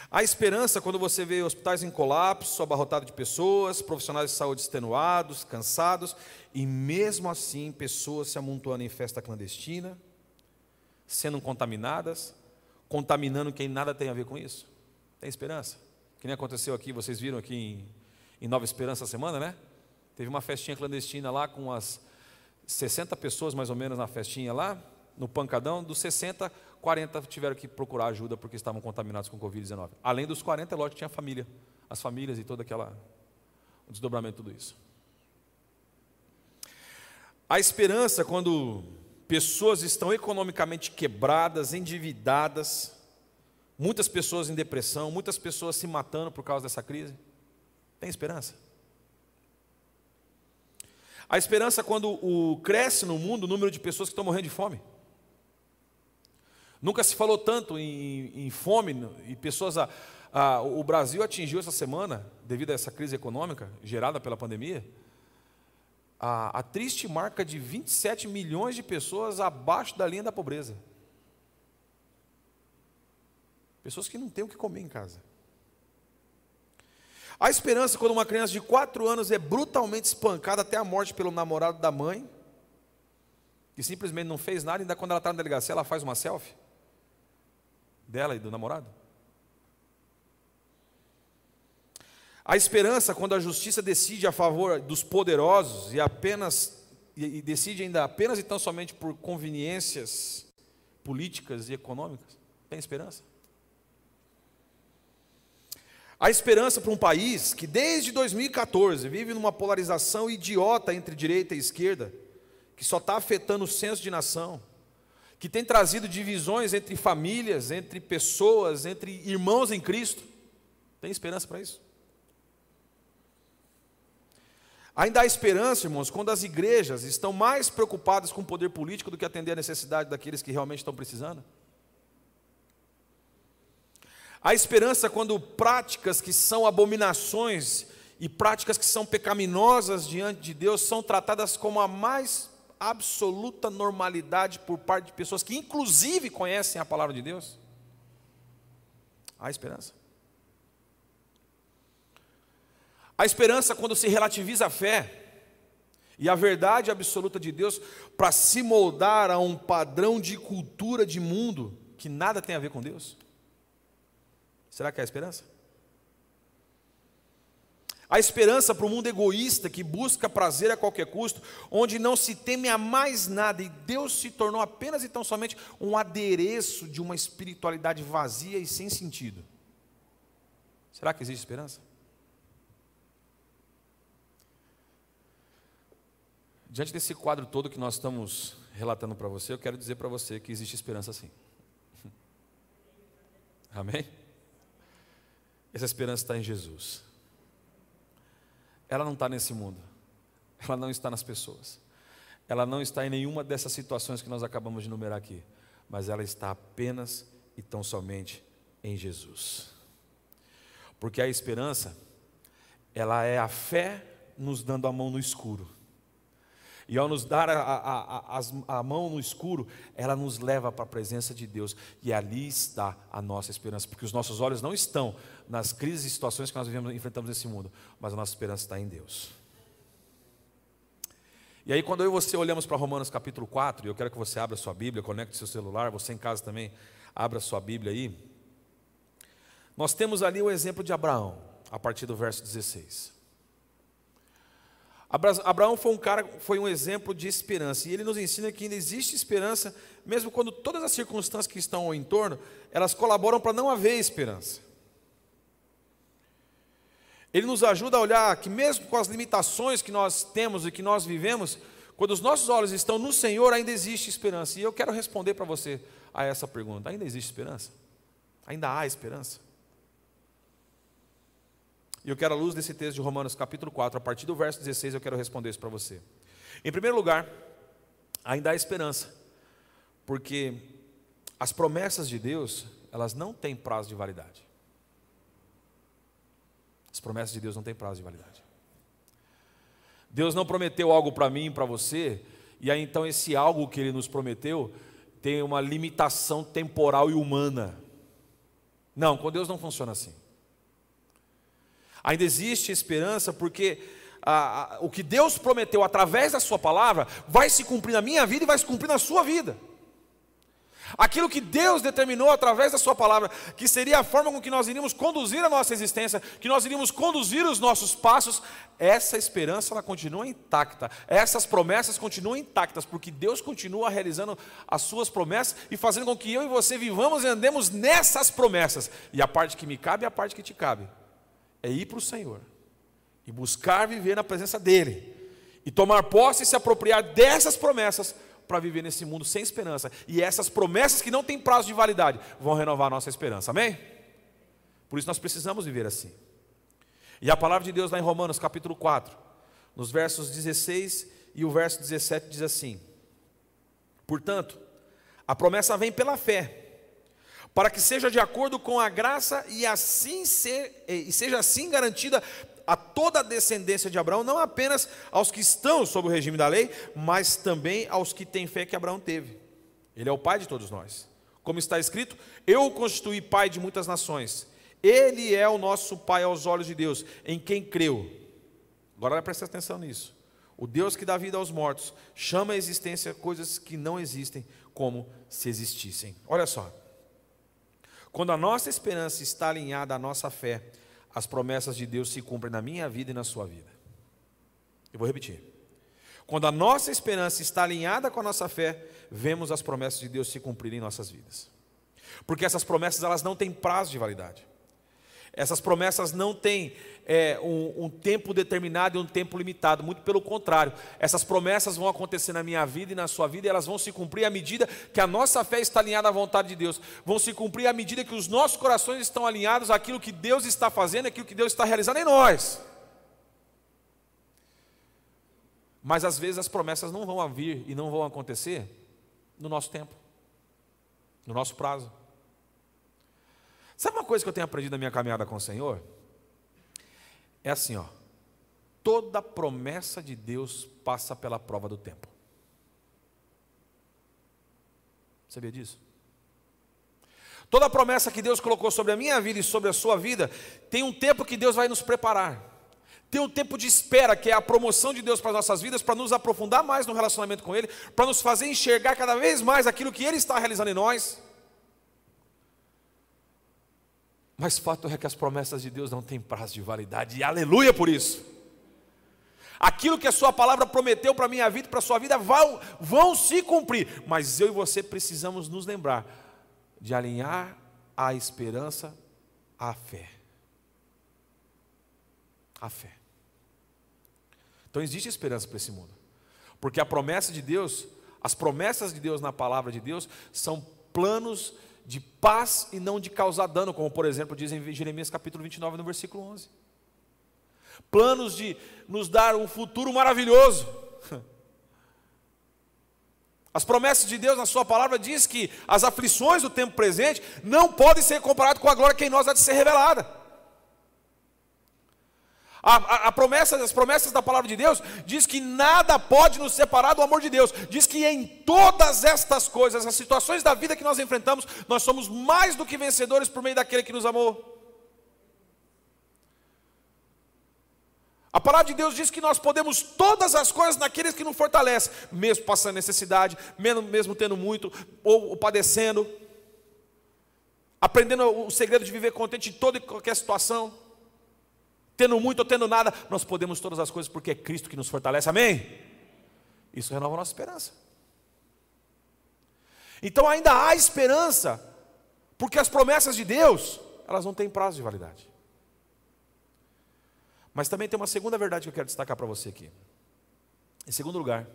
A esperança quando você vê hospitais em colapso, abarrotado de pessoas, profissionais de saúde extenuados, cansados, e mesmo assim pessoas se amontoando em festa clandestina, sendo contaminadas, contaminando quem nada tem a ver com isso. Tem esperança? Que nem aconteceu aqui, vocês viram aqui em Nova Esperança essa semana, né? Teve uma festinha clandestina lá com umas 60 pessoas mais ou menos na festinha lá, no pancadão. Dos 60, 40 tiveram que procurar ajuda porque estavam contaminados com Covid-19. Além dos 40, lógico, tinha a família, as famílias e todo o desdobramento de tudo isso. A esperança quando pessoas estão economicamente quebradas, endividadas, muitas pessoas em depressão, muitas pessoas se matando por causa dessa crise. Tem esperança? A esperança quando cresce no mundo o número de pessoas que estão morrendo de fome. Nunca se falou tanto em fome e pessoas. O Brasil atingiu essa semana, devido a essa crise econômica gerada pela pandemia, a triste marca de 27 milhões de pessoas abaixo da linha da pobreza. Pessoas que não têm o que comer em casa. A esperança quando uma criança de 4 anos é brutalmente espancada até a morte pelo namorado da mãe, que simplesmente não fez nada, e ainda quando ela está na delegacia, ela faz uma selfie dela e do namorado. A esperança quando a justiça decide a favor dos poderosos e decide ainda apenas e tão somente por conveniências políticas e econômicas. Tem esperança? A esperança para um país que desde 2014 vive numa polarização idiota entre direita e esquerda, que só está afetando o senso de nação, que tem trazido divisões entre famílias, entre pessoas, entre irmãos em Cristo. Tem esperança para isso? Ainda há esperança, irmãos, quando as igrejas estão mais preocupadas com o poder político do que atender a necessidade daqueles que realmente estão precisando. Há esperança quando práticas que são abominações e práticas que são pecaminosas diante de Deus são tratadas como a mais absoluta normalidade por parte de pessoas que inclusive conhecem a palavra de Deus. Há esperança. A esperança quando se relativiza a fé e a verdade absoluta de Deus para se moldar a um padrão de cultura de mundo que nada tem a ver com Deus. Será que há esperança? A esperança para o mundo egoísta que busca prazer a qualquer custo, onde não se teme a mais nada e Deus se tornou apenas e tão somente um adereço de uma espiritualidade vazia e sem sentido. Será que existe esperança? Diante desse quadro todo que nós estamos relatando para você, eu quero dizer para você que existe esperança sim. Amém? Essa esperança está em Jesus. Ela não está nesse mundo. Ela não está nas pessoas. Ela não está em nenhuma dessas situações que nós acabamos de enumerar aqui. Mas ela está apenas e tão somente em Jesus. Porque a esperança, ela é a fé nos dando a mão no escuro. E ao nos dar a mão no escuro, ela nos leva para a presença de Deus. E ali está a nossa esperança. Porque os nossos olhos não estão nas crises e situações que nós enfrentamos nesse mundo. Mas a nossa esperança está em Deus. E aí quando eu e você olhamos para Romanos capítulo 4, e eu quero que você abra sua Bíblia, conecte seu celular, você em casa também, abra sua Bíblia aí. Nós temos ali o exemplo de Abraão, a partir do verso 16. Abraão foi um exemplo de esperança, e ele nos ensina que ainda existe esperança, mesmo quando todas as circunstâncias que estão ao entorno, elas colaboram para não haver esperança. Ele nos ajuda a olhar que mesmo com as limitações que nós temos e que nós vivemos, quando os nossos olhos estão no Senhor, ainda existe esperança. E eu quero responder para você a essa pergunta: ainda existe esperança? Ainda há esperança? E eu quero, à luz desse texto de Romanos capítulo 4, a partir do verso 16, eu quero responder isso para você. Em primeiro lugar, ainda há esperança, porque as promessas de Deus, elas não têm prazo de validade. As promessas de Deus não têm prazo de validade. Deus não prometeu algo para mim e para você, e aí então esse algo que Ele nos prometeu tem uma limitação temporal e humana. Não, com Deus não funciona assim. Ainda existe esperança porque o que Deus prometeu através da sua palavra vai se cumprir na minha vida e vai se cumprir na sua vida. Aquilo que Deus determinou através da sua palavra, que seria a forma com que nós iríamos conduzir a nossa existência, que nós iríamos conduzir os nossos passos, essa esperança ela continua intacta, essas promessas continuam intactas, porque Deus continua realizando as suas promessas e fazendo com que eu e você vivamos e andemos nessas promessas. E a parte que me cabe é a parte que te cabe. É ir para o Senhor e buscar viver na presença dEle e tomar posse e se apropriar dessas promessas para viver nesse mundo sem esperança. E essas promessas que não têm prazo de validade vão renovar a nossa esperança, amém? Por isso nós precisamos viver assim. E a palavra de Deus lá em Romanos capítulo 4, nos versos 16 e o verso 17 diz assim: portanto, a promessa vem pela fé, para que seja de acordo com a graça e seja assim garantida a toda a descendência de Abraão, não apenas aos que estão sob o regime da lei, mas também aos que têm fé que Abraão teve. Ele é o pai de todos nós. Como está escrito: eu o constituí pai de muitas nações. Ele é o nosso pai aos olhos de Deus, em quem creu. Agora presta atenção nisso. O Deus que dá vida aos mortos chama à existência coisas que não existem como se existissem. Olha só. Quando a nossa esperança está alinhada à nossa fé, as promessas de Deus se cumprem na minha vida e na sua vida. Eu vou repetir. Quando a nossa esperança está alinhada com a nossa fé, vemos as promessas de Deus se cumprirem em nossas vidas. Porque essas promessas elas não têm prazo de validade. Essas promessas não têm um tempo determinado e um tempo limitado, muito pelo contrário, essas promessas vão acontecer na minha vida e na sua vida, e elas vão se cumprir à medida que a nossa fé está alinhada à vontade de Deus, vão se cumprir à medida que os nossos corações estão alinhados àquilo que Deus está fazendo, àquilo que Deus está realizando em nós. Mas às vezes as promessas não vão vir e não vão acontecer no nosso tempo, no nosso prazo. Sabe uma coisa que eu tenho aprendido na minha caminhada com o Senhor? É assim, ó, toda promessa de Deus passa pela prova do tempo. Sabia disso? Toda promessa que Deus colocou sobre a minha vida e sobre a sua vida, tem um tempo que Deus vai nos preparar. Tem um tempo de espera, que é a promoção de Deus para as nossas vidas, para nos aprofundar mais no relacionamento com Ele, para nos fazer enxergar cada vez mais aquilo que Ele está realizando em nós. Mas fato é que as promessas de Deus não têm prazo de validade, e aleluia por isso. Aquilo que a sua palavra prometeu para a minha vida e para a sua vida vão se cumprir, mas eu e você precisamos nos lembrar de alinhar a esperança à fé. A fé. Então existe esperança para esse mundo, porque a promessa de Deus, as promessas de Deus na palavra de Deus, são planos de paz e não de causar dano, como por exemplo diz em Jeremias capítulo 29 no versículo 11. Planos de nos dar um futuro maravilhoso. As promessas de Deus na sua palavra diz que as aflições do tempo presente não podem ser comparadas com a glória que em nós há de ser revelada. As promessas da palavra de Deus diz que nada pode nos separar do amor de Deus. Diz que em todas estas coisas, as situações da vida que nós enfrentamos, nós somos mais do que vencedores por meio daquele que nos amou. A palavra de Deus diz que nós podemos todas as coisas naqueles que nos fortalecem, mesmo passando necessidade, mesmo tendo muito, ou padecendo, aprendendo o segredo de viver contente em toda e qualquer situação. Tendo muito ou tendo nada, nós podemos todas as coisas porque é Cristo que nos fortalece, amém? Isso renova a nossa esperança. Então ainda há esperança, porque as promessas de Deus, elas não têm prazo de validade. Mas também tem uma segunda verdade que eu quero destacar para você aqui. Em segundo lugar,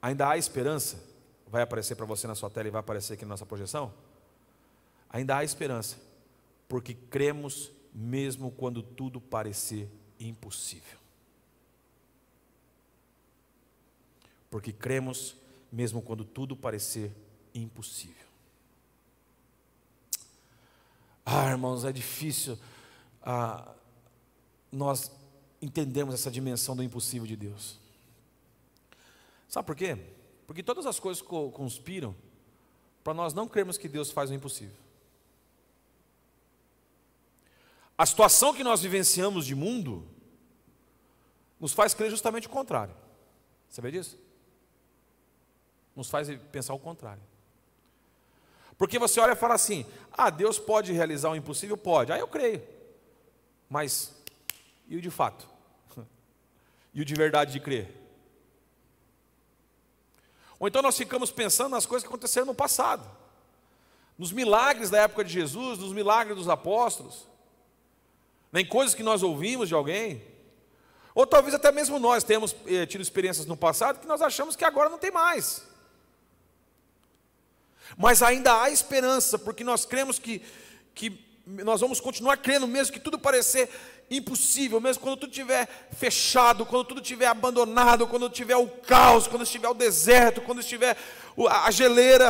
ainda há esperança, vai aparecer para você na sua tela e vai aparecer aqui na nossa projeção. Ainda há esperança, porque cremos mesmo quando tudo parecer impossível. Porque cremos mesmo quando tudo parecer impossível. Irmãos, é difícil nós entendemos essa dimensão do impossível de Deus. Sabe por quê? Porque todas as coisas conspiram para nós não crermos que Deus faz o impossível. A situação que nós vivenciamos de mundo nos faz crer justamente o contrário. Sabia disso? Nos faz pensar o contrário. Porque você olha e fala assim: Deus pode realizar o impossível? Pode. Eu creio. Mas e o de fato? E o de verdade de crer? Ou então nós ficamos pensando nas coisas que aconteceram no passado, nos milagres da época de Jesus, nos milagres dos apóstolos, nem coisas que nós ouvimos de alguém, ou talvez até mesmo nós temos tido experiências no passado que nós achamos que agora não tem mais. Mas ainda há esperança, porque nós cremos que nós vamos continuar crendo, mesmo que tudo parecer impossível, mesmo quando tudo estiver fechado, quando tudo estiver abandonado, quando estiver o caos, quando estiver o deserto, quando estiver a geleira,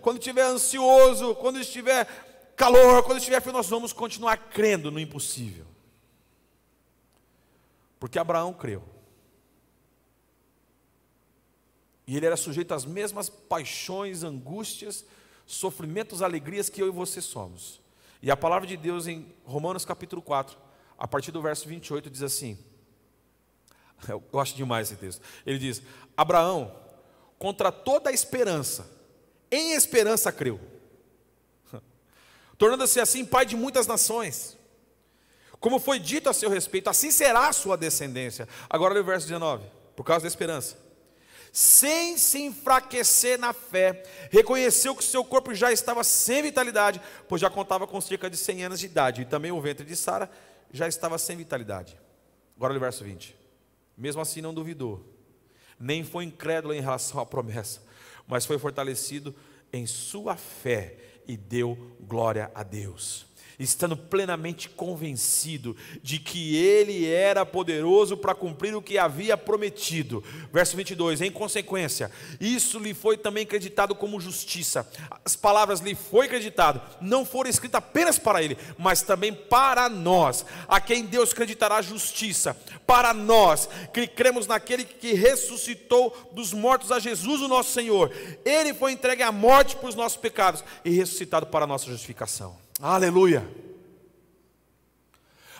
quando estiver ansioso, quando estiver calor, quando estiver frio, nós vamos continuar crendo no impossível. Porque Abraão creu. E ele era sujeito às mesmas paixões, angústias, sofrimentos, alegrias que eu e você somos. E a palavra de Deus em Romanos capítulo 4, a partir do verso 28, diz assim, eu acho demais esse texto, ele diz: Abraão, contra toda a esperança, em esperança creu, tornando-se assim pai de muitas nações, como foi dito a seu respeito, assim será a sua descendência. Agora olha o verso 19, por causa da esperança. sem se enfraquecer na fé, reconheceu que seu corpo já estava sem vitalidade, pois já contava com cerca de 100 anos de idade, e também o ventre de Sara já estava sem vitalidade. Agora olha o verso 20. Mesmo assim não duvidou, nem foi incrédulo em relação à promessa, mas foi fortalecido em sua fé e deu glória a Deus, estando plenamente convencido de que Ele era poderoso para cumprir o que havia prometido. Verso 22, em consequência, isso lhe foi também acreditado como justiça. As palavras lhe foi acreditado, não foram escritas apenas para Ele, mas também para nós, a quem Deus acreditará justiça, para nós, que cremos naquele que ressuscitou dos mortos a Jesus o nosso Senhor. Ele foi entregue à morte por os nossos pecados e ressuscitado para a nossa justificação. Aleluia.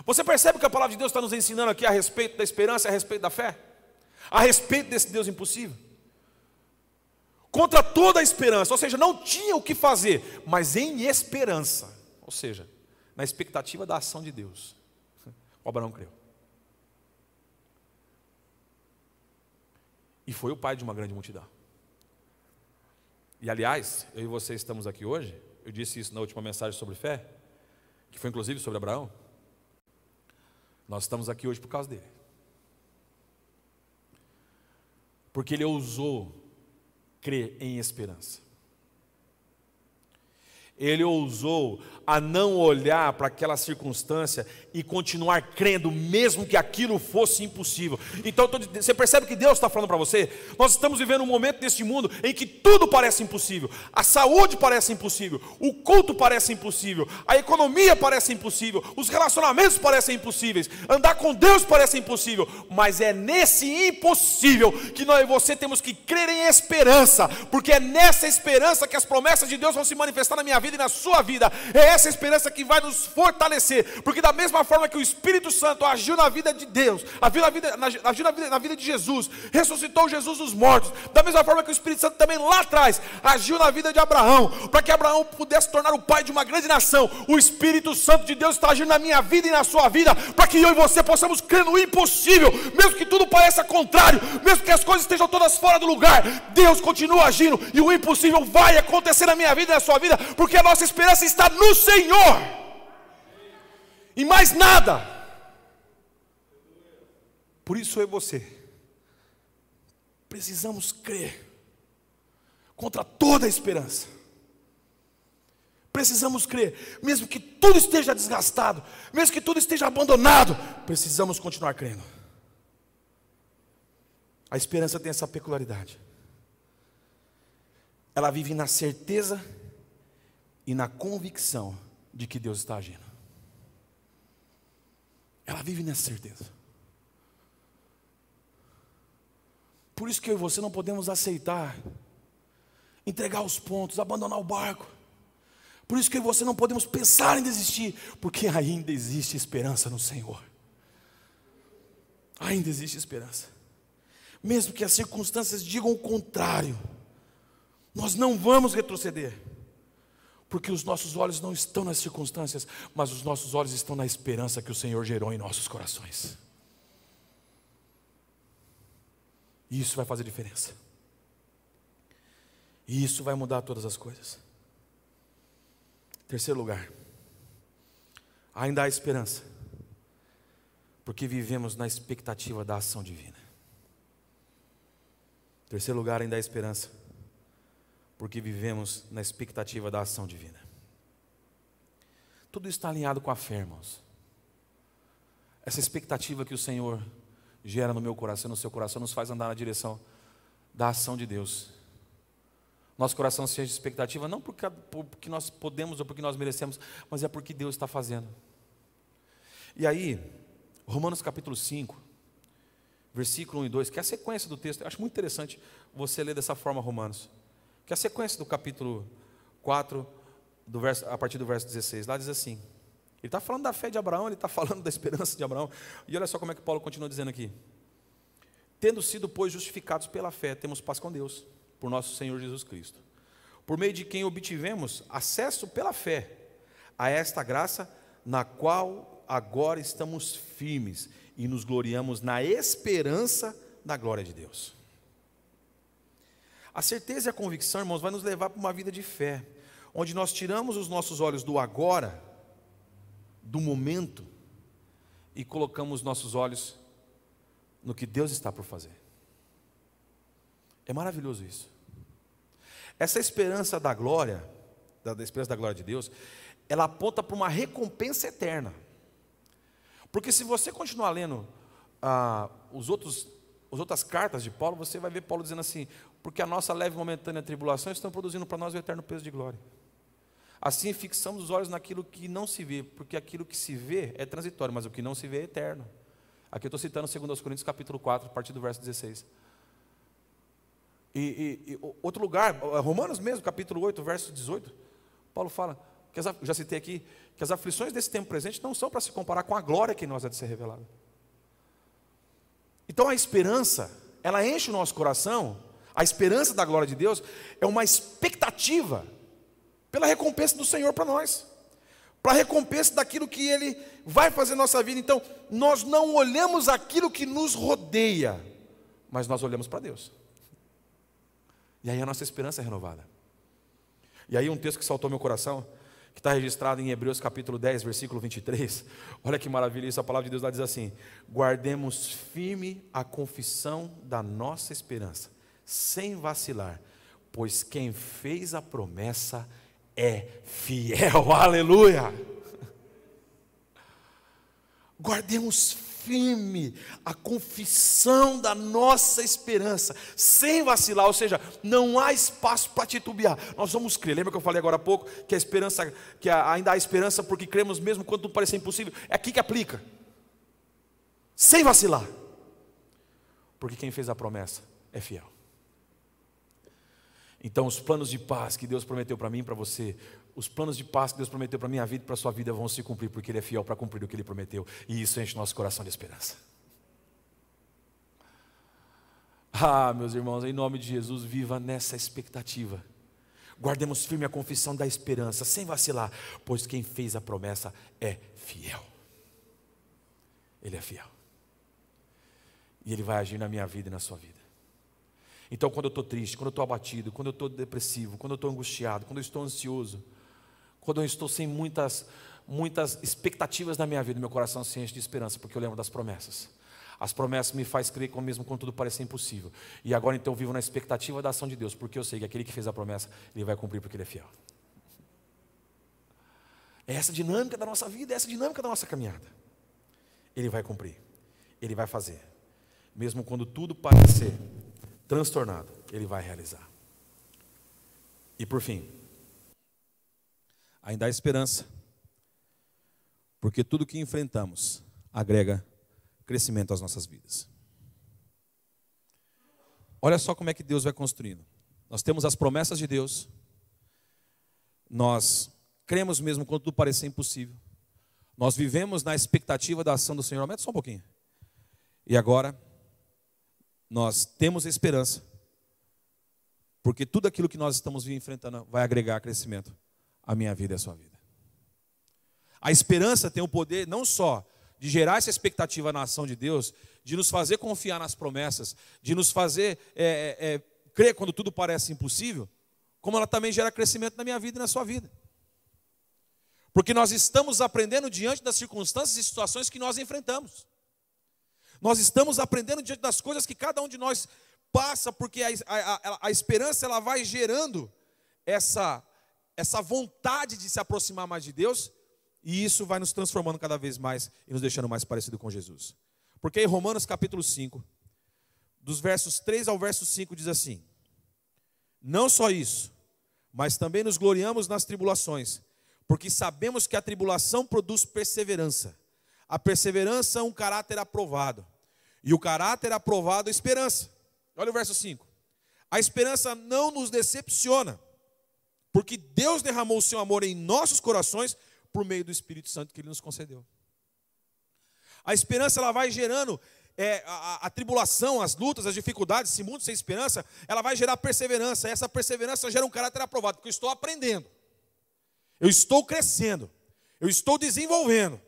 Você percebe que a palavra de Deus está nos ensinando aqui a respeito da esperança, a respeito da fé, a respeito desse Deus impossível, contra toda a esperança, ou seja, não tinha o que fazer, mas em esperança, ou seja, na expectativa da ação de Deus, o Abraão creu, e foi o pai de uma grande multidão. E aliás, eu e você estamos aqui hoje. Eu disse isso na última mensagem sobre fé, que foi inclusive sobre Abraão. Nós estamos aqui hoje por causa dele. Porque ele ousou crer em esperança. Ele ousou a não olhar para aquela circunstância e continuar crendo, mesmo que aquilo fosse impossível. Então você percebe que Deus está falando para você? Nós estamos vivendo um momento neste mundo em que tudo parece impossível. A saúde parece impossível, o culto parece impossível, a economia parece impossível, os relacionamentos parecem impossíveis, andar com Deus parece impossível. Mas é nesse impossível que nós e você temos que crer em esperança, porque é nessa esperança que as promessas de Deus vão se manifestar na minha vida e na sua vida. É essa esperança que vai nos fortalecer, porque da mesma forma que o Espírito Santo agiu na vida de Deus, agiu na vida de Jesus, ressuscitou Jesus dos mortos, da mesma forma que o Espírito Santo também lá atrás agiu na vida de Abraão, para que Abraão pudesse tornar o pai de uma grande nação. O Espírito Santo de Deus está agindo na minha vida e na sua vida, para que eu e você possamos crer no impossível, mesmo que tudo pareça contrário, mesmo que as coisas estejam todas fora do lugar. Deus continua agindo, e o impossível vai acontecer na minha vida e na sua vida, porque a nossa esperança está no Senhor, e mais nada. Por isso eu e você precisamos crer contra toda a esperança. Precisamos crer, mesmo que tudo esteja desgastado, mesmo que tudo esteja abandonado, precisamos continuar crendo. A esperança tem essa peculiaridade. Ela vive na certeza e na convicção de que Deus está agindo. Ela vive nessa certeza. Por isso que eu e você não podemos aceitar, entregar os pontos, abandonar o barco. Por isso que eu e você não podemos pensar em desistir, porque ainda existe esperança no Senhor. Ainda existe esperança. Mesmo que as circunstâncias digam o contrário, nós não vamos retroceder, porque os nossos olhos não estão nas circunstâncias, mas os nossos olhos estão na esperança que o Senhor gerou em nossos corações. E isso vai fazer diferença. E isso vai mudar todas as coisas. Terceiro lugar, ainda há esperança, porque vivemos na expectativa da ação divina. Terceiro lugar, ainda há esperança, porque vivemos na expectativa da ação divina. Tudo está alinhado com a fé, irmãos. Essa expectativa que o Senhor gera no meu coração, no seu coração, nos faz andar na direção da ação de Deus. Nosso coração se enche de expectativa, não porque nós podemos ou porque nós merecemos, mas é porque Deus está fazendo. E aí, Romanos capítulo 5, versículo 1 e 2, que é a sequência do texto. Eu acho muito interessante você ler dessa forma Romanos, que é a sequência do capítulo 4, a partir do verso 16. Lá diz assim, ele está falando da fé de Abraão, ele está falando da esperança de Abraão. E olha só como é que Paulo continua dizendo aqui. Tendo sido, pois, justificados pela fé, temos paz com Deus, por nosso Senhor Jesus Cristo, por meio de quem obtivemos acesso pela fé a esta graça, na qual agora estamos firmes e nos gloriamos na esperança da glória de Deus. A certeza e a convicção, irmãos, vai nos levar para uma vida de fé, onde nós tiramos os nossos olhos do agora, do momento, e colocamos os nossos olhos no que Deus está por fazer. É maravilhoso isso. Essa esperança da glória, da esperança da glória de Deus, ela aponta para uma recompensa eterna. Porque se você continuar lendo as outras cartas de Paulo, você vai ver Paulo dizendo assim: porque a nossa leve e momentânea tribulação estão produzindo para nós o eterno peso de glória. Assim fixamos os olhos naquilo que não se vê, porque aquilo que se vê é transitório, mas o que não se vê é eterno. Aqui eu estou citando 2 Coríntios capítulo 4, a partir do verso 16. E outro lugar, Romanos mesmo, capítulo 8, verso 18, Paulo fala, já citei aqui, que as aflições desse tempo presente não são para se comparar com a glória que nós há de ser revelada. Então a esperança, ela enche o nosso coração. A esperança da glória de Deus é uma expectativa pela recompensa do Senhor para nós, para a recompensa daquilo que Ele vai fazer na nossa vida. Então nós não olhamos aquilo que nos rodeia, mas nós olhamos para Deus. E aí a nossa esperança é renovada. E aí um texto que saltou ao meu coração, que está registrado em Hebreus capítulo 10, versículo 23. Olha que maravilha isso, a palavra de Deus lá diz assim: guardemos firme a confissão da nossa esperança, sem vacilar, pois quem fez a promessa é fiel. Aleluia! Guardemos firme a confissão da nossa esperança, sem vacilar, ou seja, não há espaço para titubear. Nós vamos crer. Lembra que eu falei agora há pouco que a esperança, ainda há esperança porque cremos mesmo quando tudo parecer impossível? É aqui que aplica. Sem vacilar. Porque quem fez a promessa é fiel. Então os planos de paz que Deus prometeu para mim e para você, os planos de paz que Deus prometeu para a minha vida e para a sua vida vão se cumprir, porque Ele é fiel para cumprir o que Ele prometeu. E isso enche nosso coração de esperança. Meus irmãos, em nome de Jesus, viva nessa expectativa. Guardemos firme a confissão da esperança, sem vacilar, pois quem fez a promessa é fiel. Ele é fiel. E Ele vai agir na minha vida e na sua vida. Então quando eu estou triste, quando eu estou abatido, quando eu estou depressivo, quando eu estou angustiado, quando eu estou ansioso, quando eu estou sem muitas expectativas na minha vida, meu coração se enche de esperança, porque eu lembro das promessas. As promessas me fazem crer que mesmo quando tudo parecer impossível. E agora então eu vivo na expectativa da ação de Deus, porque eu sei que aquele que fez a promessa, Ele vai cumprir porque Ele é fiel. É essa dinâmica da nossa vida, é essa dinâmica da nossa caminhada. Ele vai cumprir, Ele vai fazer. Mesmo quando tudo parecer transtornado, Ele vai realizar. E por fim, ainda há esperança, porque tudo que enfrentamos agrega crescimento às nossas vidas. Olha só como é que Deus vai construindo. Nós temos as promessas de Deus, nós cremos mesmo quando tudo parecer impossível, nós vivemos na expectativa da ação do Senhor. Aumenta só um pouquinho. E agora nós temos esperança, porque tudo aquilo que nós estamos enfrentando vai agregar crescimento à minha vida e à sua vida. A esperança tem o poder não só de gerar essa expectativa na ação de Deus, de nos fazer confiar nas promessas, de nos fazer crer quando tudo parece impossível, como ela também gera crescimento na minha vida e na sua vida. Porque nós estamos aprendendo diante das circunstâncias e situações que nós enfrentamos. Nós estamos aprendendo diante das coisas que cada um de nós passa, porque a esperança ela vai gerando essa vontade de se aproximar mais de Deus, e isso vai nos transformando cada vez mais e nos deixando mais parecido com Jesus. Porque em Romanos capítulo 5, dos versos 3 ao verso 5 diz assim: não só isso, mas também nos gloriamos nas tribulações, porque sabemos que a tribulação produz perseverança. A perseverança é um caráter aprovado. E o caráter aprovado é esperança. Olha o verso 5. A esperança não nos decepciona, porque Deus derramou o seu amor em nossos corações por meio do Espírito Santo que Ele nos concedeu. A esperança ela vai gerando a tribulação, as lutas, as dificuldades, esse mundo sem esperança, ela vai gerar perseverança. E essa perseverança gera um caráter aprovado, porque eu estou aprendendo, eu estou crescendo, eu estou desenvolvendo.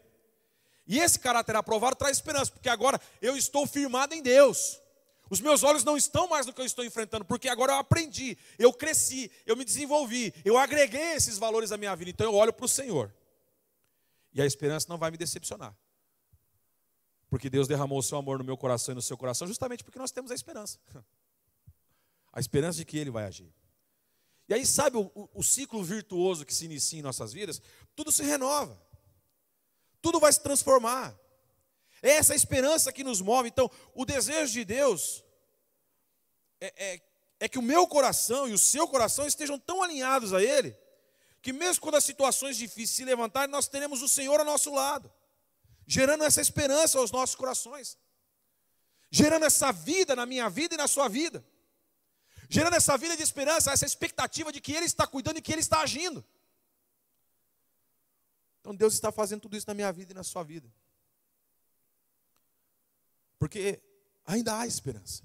E esse caráter aprovado traz esperança, porque agora eu estou firmado em Deus. Os meus olhos não estão mais no que eu estou enfrentando, porque agora eu aprendi, eu cresci, eu me desenvolvi, eu agreguei esses valores à minha vida. Então eu olho para o Senhor. E a esperança não vai me decepcionar. Porque Deus derramou o seu amor no meu coração e no seu coração, justamente porque nós temos a esperança. A esperança de que Ele vai agir. E aí, sabe o ciclo virtuoso que se inicia em nossas vidas? Tudo se renova. Tudo vai se transformar. É essa esperança que nos move. Então, o desejo de Deus é que o meu coração e o seu coração estejam tão alinhados a Ele, que mesmo quando as situações difíceis se levantarem, nós teremos o Senhor ao nosso lado, gerando essa esperança aos nossos corações, gerando essa vida na minha vida e na sua vida, gerando essa vida de esperança, essa expectativa de que Ele está cuidando e que Ele está agindo. Então Deus está fazendo tudo isso na minha vida e na sua vida. Porque ainda há esperança.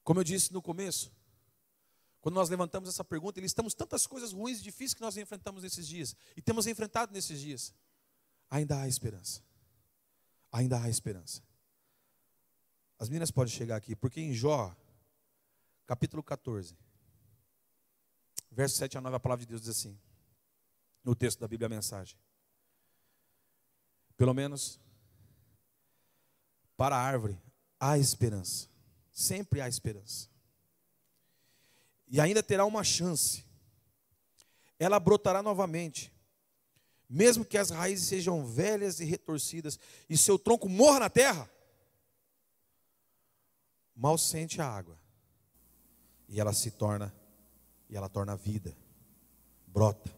Como eu disse no começo, quando nós levantamos essa pergunta, listamos tantas coisas ruins e difíceis que nós enfrentamos nesses dias, e temos enfrentado nesses dias. Ainda há esperança. Ainda há esperança. As meninas podem chegar aqui, porque em Jó, capítulo 14, verso 7 a 9, a palavra de Deus diz assim, no texto da Bíblia, a mensagem: pelo menos para a árvore há esperança, sempre há esperança, e ainda terá uma chance, ela brotará novamente, mesmo que as raízes sejam velhas e retorcidas, e seu tronco morra na terra, mal sente a água, e ela torna vida, brota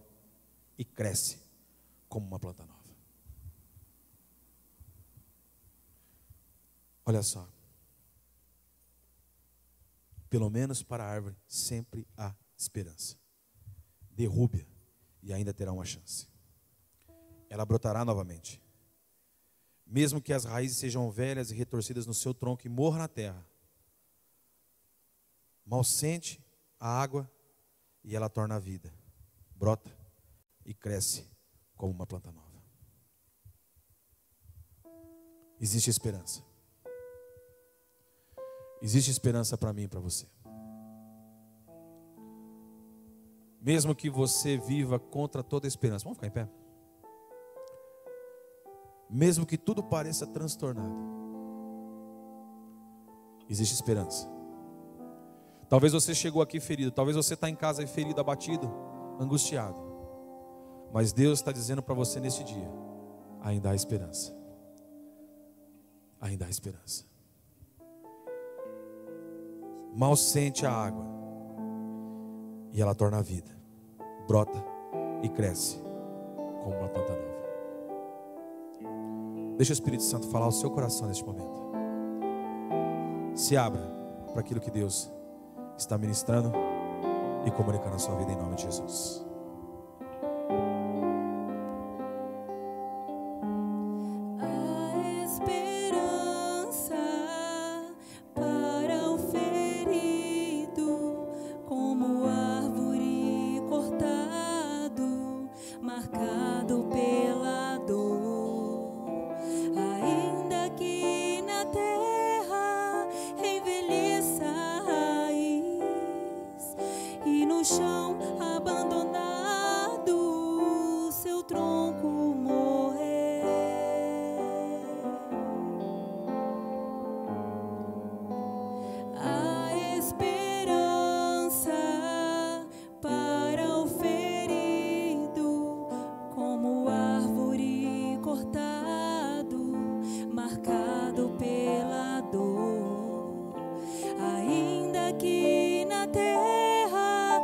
e cresce como uma planta nova. Olha só, pelo menos para a árvore sempre há esperança. Derrube-a e ainda terá uma chance. Ela brotará novamente. Mesmo que as raízes sejam velhas e retorcidas no seu tronco e morra na terra, mal sente a água e ela torna a vida, brota e cresce como uma planta nova. Existe esperança. Existe esperança para mim e para você. Mesmo que você viva contra toda esperança. Vamos ficar em pé? Mesmo que tudo pareça transtornado, existe esperança. Talvez você chegou aqui ferido, talvez você está em casa ferido, abatido, angustiado. Mas Deus está dizendo para você nesse dia: ainda há esperança. Ainda há esperança. Mal sente a água e ela torna a vida, brota e cresce como uma planta nova. Deixa o Espírito Santo falar ao seu coração neste momento. Se abra para aquilo que Deus está ministrando e comunicando na sua vida, em nome de Jesus. Que na terra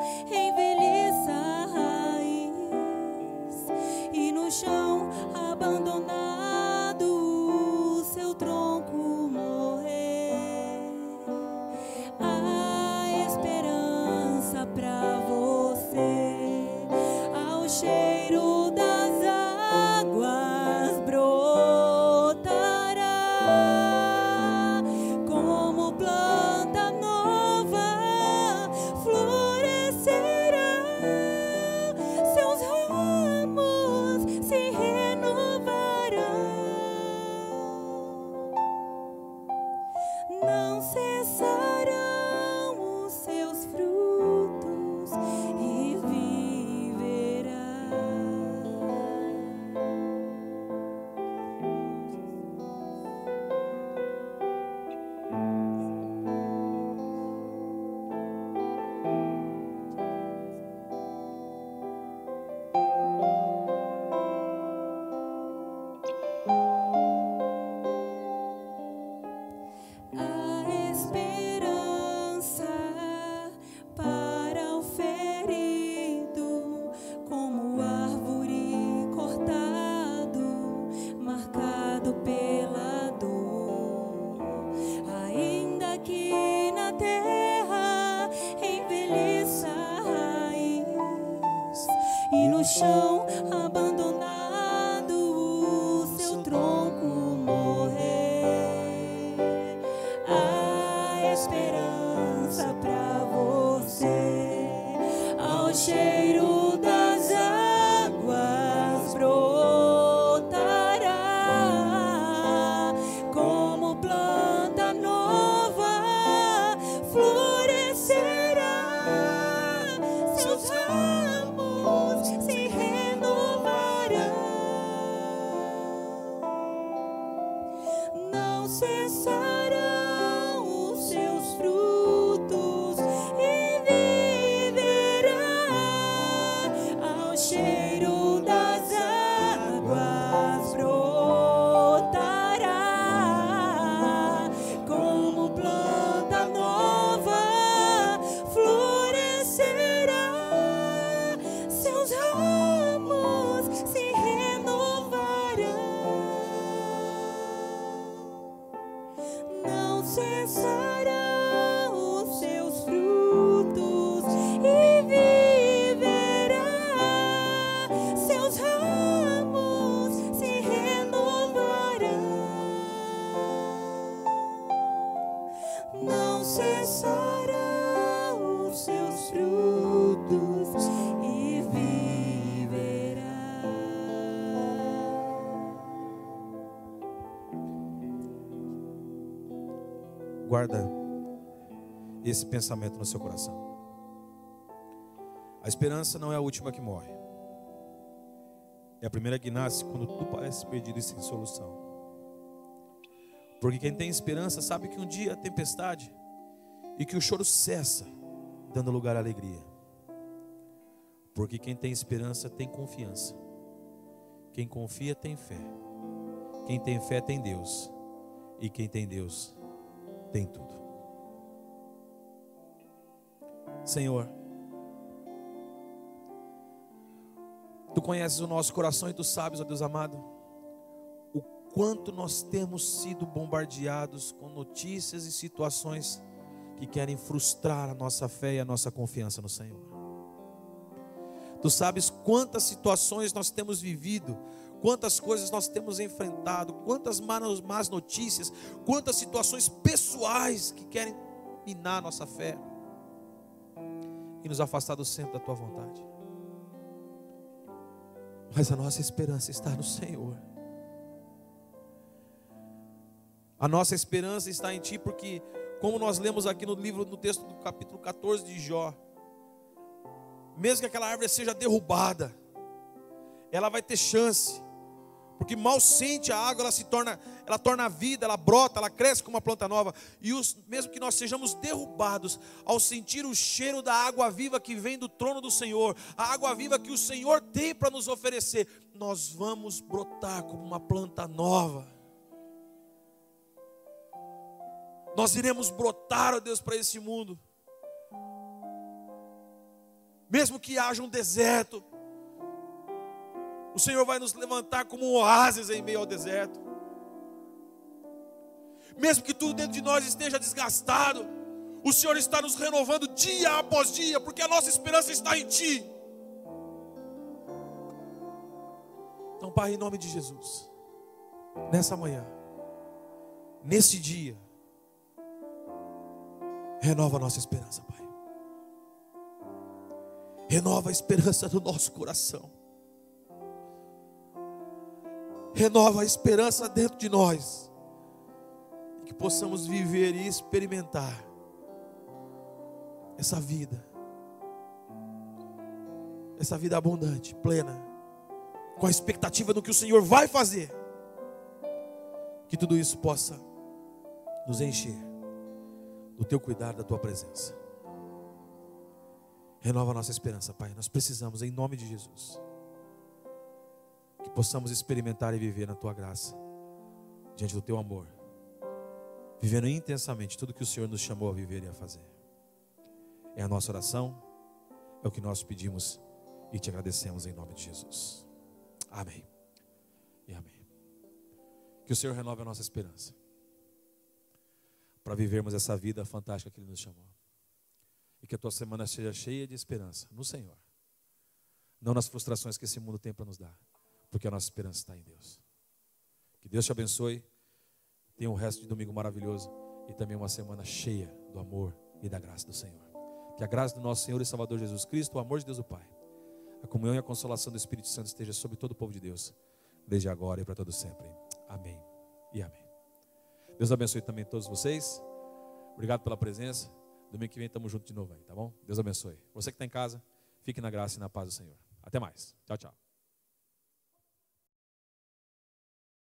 terra envelheça a raiz e no chão abandonado o seu tronco morrer. Há esperança pra você ao cheiro das águas brotará como planta nova, florescerá, seus ramos se renovarão, não cessarão os seus frutos e viverá ao cheiro das águas brotará como planta nova, florescerá, seus ramos se renovarão, não cessarão os seus frutos e viverá, seus ramos se renovarão, não cessarão os seus frutos e viverá. Guarda esse pensamento no seu coração. A esperança não é a última que morre. É a primeira que nasce quando tudo parece perdido e sem solução. Porque quem tem esperança sabe que um dia a tempestade e que o choro cessa, dando lugar à alegria. Porque quem tem esperança tem confiança. Quem confia tem fé. Quem tem fé tem Deus. E quem tem Deus tem tudo. Senhor, Tu conheces o nosso coração e Tu sabes, ó Deus amado, o quanto nós temos sido bombardeados com notícias e situações que querem frustrar a nossa fé e a nossa confiança no Senhor. Tu sabes quantas situações nós temos vivido, quantas coisas nós temos enfrentado, quantas más notícias, quantas situações pessoais que querem minar a nossa fé e nos afastar do centro da Tua vontade. Mas a nossa esperança está no Senhor. A nossa esperança está em Ti, porque, como nós lemos aqui no texto do capítulo 14 de Jó, mesmo que aquela árvore seja derrubada, ela vai ter chance, porque mal sente a água, ela torna vida, ela brota, ela cresce como uma planta nova. E mesmo que nós sejamos derrubados, ao sentir o cheiro da água viva que vem do trono do Senhor, a água viva que o Senhor tem para nos oferecer, nós vamos brotar como uma planta nova. Nós iremos brotar, ó Deus, para esse mundo. Mesmo que haja um deserto, o Senhor vai nos levantar como um oásis em meio ao deserto. Mesmo que tudo dentro de nós esteja desgastado, o Senhor está nos renovando dia após dia, porque a nossa esperança está em Ti. Então, Pai, em nome de Jesus, nessa manhã, nesse dia, renova a nossa esperança, Pai. Renova a esperança do nosso coração. Renova a esperança dentro de nós. E que possamos viver e experimentar essa vida abundante, plena, com a expectativa do que o Senhor vai fazer. Que tudo isso possa nos encher do Teu cuidado, da Tua presença. Renova a nossa esperança, Pai. Nós precisamos, em nome de Jesus, que possamos experimentar e viver na Tua graça, diante do Teu amor, vivendo intensamente tudo que o Senhor nos chamou a viver e a fazer. É a nossa oração, é o que nós pedimos e Te agradecemos em nome de Jesus. Amém e amém. Que o Senhor renove a nossa esperança. para vivermos essa vida fantástica que Ele nos chamou. E que a tua semana seja cheia de esperança no Senhor. Não nas frustrações que esse mundo tem para nos dar, porque a nossa esperança está em Deus. Que Deus te abençoe. Tenha um resto de domingo maravilhoso e também uma semana cheia do amor e da graça do Senhor. Que a graça do nosso Senhor e Salvador Jesus Cristo, o amor de Deus o Pai, a comunhão e a consolação do Espírito Santo esteja sobre todo o povo de Deus, desde agora e para todo sempre. Amém e amém. Deus abençoe também todos vocês. Obrigado pela presença. Domingo que vem estamos juntos de novo aí, tá bom? Deus abençoe. Você que está em casa, fique na graça e na paz do Senhor. Até mais. Tchau, tchau.